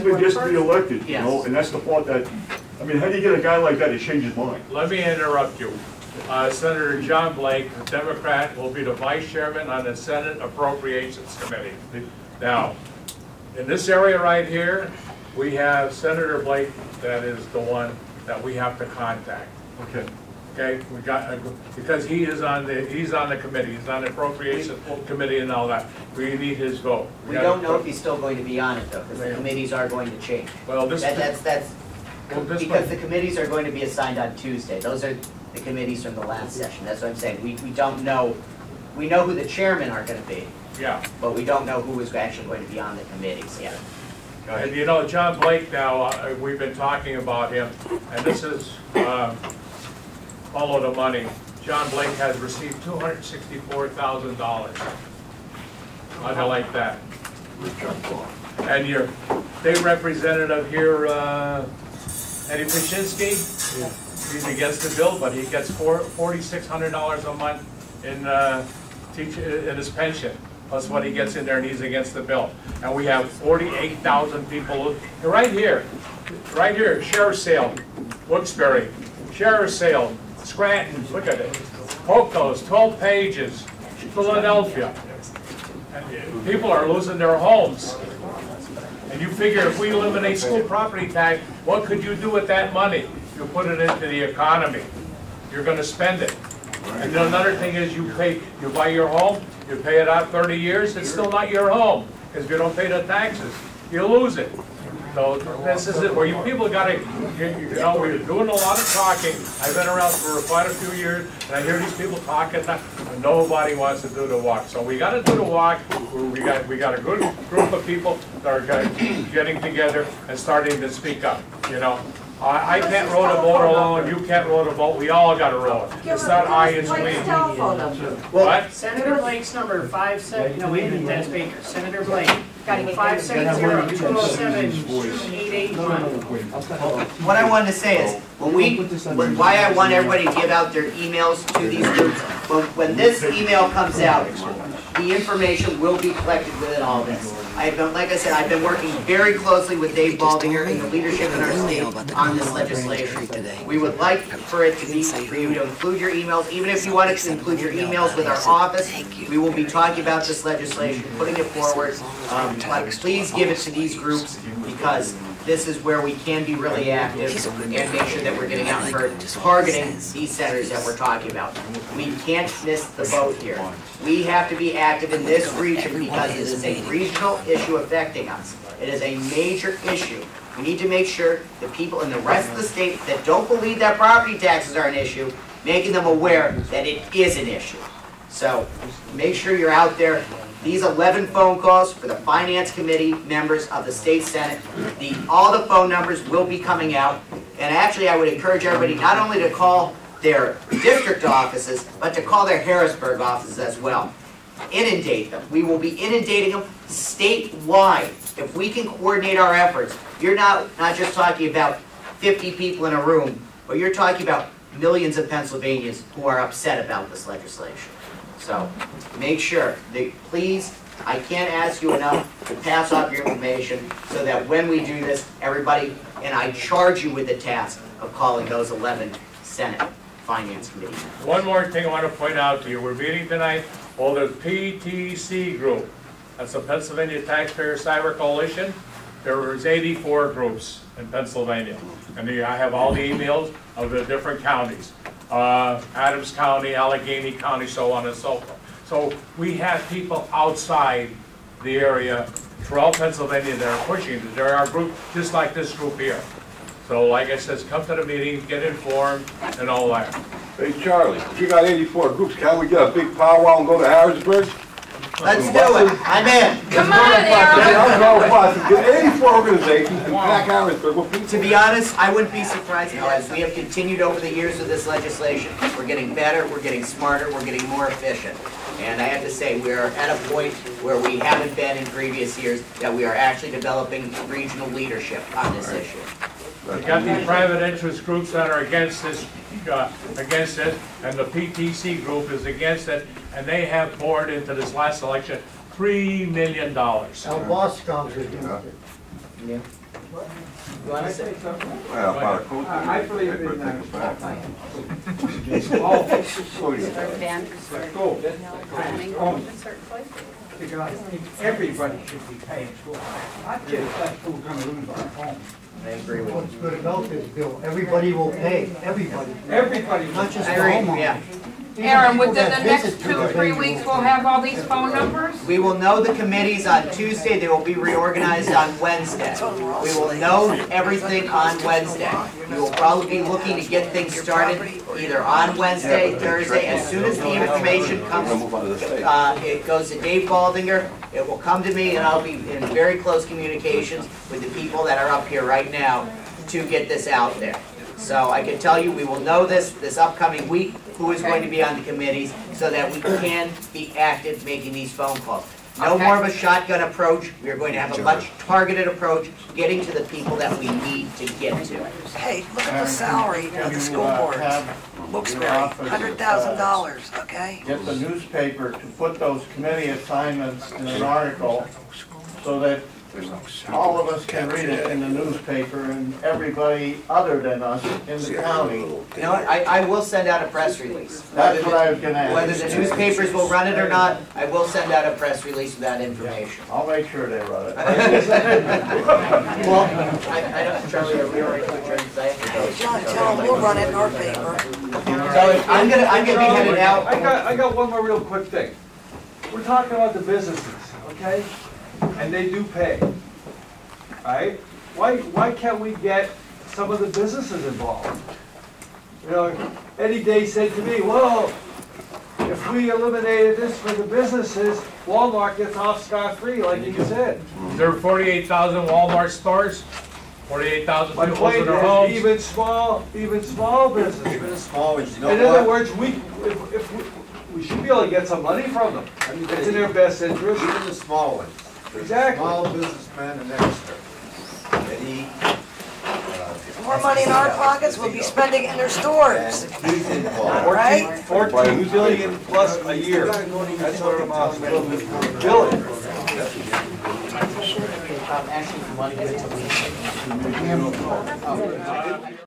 been just re-elected, you know, and that's the part that, I mean, how do you get a guy like that to change his mind? Let me interrupt you. Senator John Blake, the Democrat, will be the vice chairman on the Senate Appropriations Committee. Now, in this area right here, we have Senator Blake, that is the one that we have to contact. Okay. Okay, we got, because he's on the committee, he's on the Appropriations Committee and all that. We need his vote. We don't know if he's still going to be on it though, because the committees are going to change. Well, because the committees are going to be assigned on Tuesday. Those are the committees from the last session. That's what I'm saying. We don't know. We know who the chairmen are going to be. Yeah. But we don't know who is actually going to be on the committees yet. And you know, John Blake now, we've been talking about him, and this is follow the money. John Blake has received $264,000. How'd you like that? And your state representative here, Eddie Paszynski, he's against the bill, but he gets $4,600 a month in his pension. Plus what he gets in there, and he's against the bill. And we have 48,000 people, right here, Sheriff's Sale, Wilkes-Barre, Sheriff's Sale, Scranton, look at it, Poco's, 12 pages, Philadelphia. And people are losing their homes. And you figure if we eliminate school property tax, what could you do with that money? You put it into the economy. You're going to spend it. And then another thing is you buy your home, you pay it out 30 years, it's still not your home. Because if you don't pay the taxes, you lose it. So this is it, where you people got to, you know, we're doing a lot of talking. I've been around for quite a few years, and I hear these people talking, and nobody wants to do the walk. So we got to do the walk. We got a good group of people that are getting together and starting to speak up, you know. I can't row the boat alone, you can't row the boat, we all got to row it. It's not I, it's we. What? Senator Blake's number 570, no, wait a minute, Dennis Baker. Senator Blake, 570-207-2881. What I wanted to say is, why I want everybody to give out their emails to these groups, when this email comes out, the information will be collected within all this. Like I said, I've been working very closely with Dave Baldinger and the leadership in our state on this legislation. We would like for it to be, for you to include your emails, even if you want to include your emails with our office, we will be talking about this legislation, putting it forward. But please give it to these groups, because this is where we can be really active and make sure that we're getting out for targeting these centers that we're talking about. We can't miss the boat here. We have to be active in this region because it is a regional issue affecting us. It is a major issue. We need to make sure the people in the rest of the state that don't believe that property taxes are an issue, making them aware that it is an issue. So make sure you're out there. These 11 phone calls for the Finance Committee members of the State Senate, all the phone numbers will be coming out. And actually, I would encourage everybody not only to call their district offices, but to call their Harrisburg offices as well. Inundate them. We will be inundating them statewide. If we can coordinate our efforts, you're not just talking about 50 people in a room, but you're talking about millions of Pennsylvanians who are upset about this legislation. So make sure that, please, I can't ask you enough to pass off your information so that when we do this, everybody, and I charge you with the task of calling those 11 Senate Finance Committee. One more thing I want to point out to you. We're meeting tonight, well, the PTC group. That's the Pennsylvania Taxpayer Cyber Coalition. There was 84 groups in Pennsylvania. And I have all the emails of the different counties. Adams County, Allegheny County, so on and so forth. So we have people outside the area throughout Pennsylvania that are pushing it. There are groups just like this group here. So like I said, come to the meetings, get informed, and all that. Hey, Charlie, if you got 84 groups, can't we get a big powwow and go to Harrisburg? Let's do it. I'm in. Come on, Aaron. Get 84 organizations and pack Harrisburg. To be honest, I wouldn't be surprised now, as we have continued over the years with this legislation. We're getting better, we're getting smarter, we're getting more efficient. And I have to say, we're at a point where we haven't been in previous years, that we are actually developing regional leadership on this issue. We got these private interest groups that are against this, and the PTC group is against it, and they have poured into this last election $3 million. Our boss comes against it. Yeah. You want to say something? I believe in because everybody should be paying school, not just that school coming to lose our home. I agree with you. What's good about this bill, everybody will pay, everybody. Everybody, Not just the I agree, homeowner. yeah. Aaron, within the next 2 or 3 weeks, we'll have all these phone numbers? We will know the committees on Tuesday. They will be reorganized on Wednesday. We will know everything on Wednesday. We will probably be looking to get things started either on Wednesday, Thursday. As soon as the information comes, it goes to Dave Baldinger. It will come to me, and I'll be in very close communications with the people that are up here right now to get this out there. So I can tell you, we will know this upcoming week, who is going to be on the committees, so that we can be active making these phone calls. No more of a shotgun approach. We are going to have a much targeted approach, getting to the people that we need to get to. Hey, look at the salary of the school boards. Wilkes-Barre, $100,000, okay? Get the newspaper to put those committee assignments in an article so that all of us can read it in the newspaper and everybody other than us in the county. You know what, I will send out a press release. That's what I was going to ask. Whether the newspapers will run it or not, I will send out a press release with that information. I'll make sure they run it. Well, I don't, Charlie, are we already trying to say? John, tell them we'll run it in our paper. So I'm gonna be headed out. I got one more real quick thing. We're talking about the businesses, okay? And they do pay, right? Why can't we get some of the businesses involved? You know, Eddie Day said to me, well, if we eliminated this for the businesses, Walmart gets off scot-free, like you said. There are 48,000 Walmart stores, 48,000 My people in point their is, homes. even small businesses. Even small ones, you know In other words, if we should be able to get some money from them. I mean, it's in their best interest. Even the small ones. Exactly. Small businessmen and extra. More money in our pockets, we'll be spending it in their stores. Right? 14 billion plus a year. That's what it amounts to. Billion. Actually, if you want to get it to me.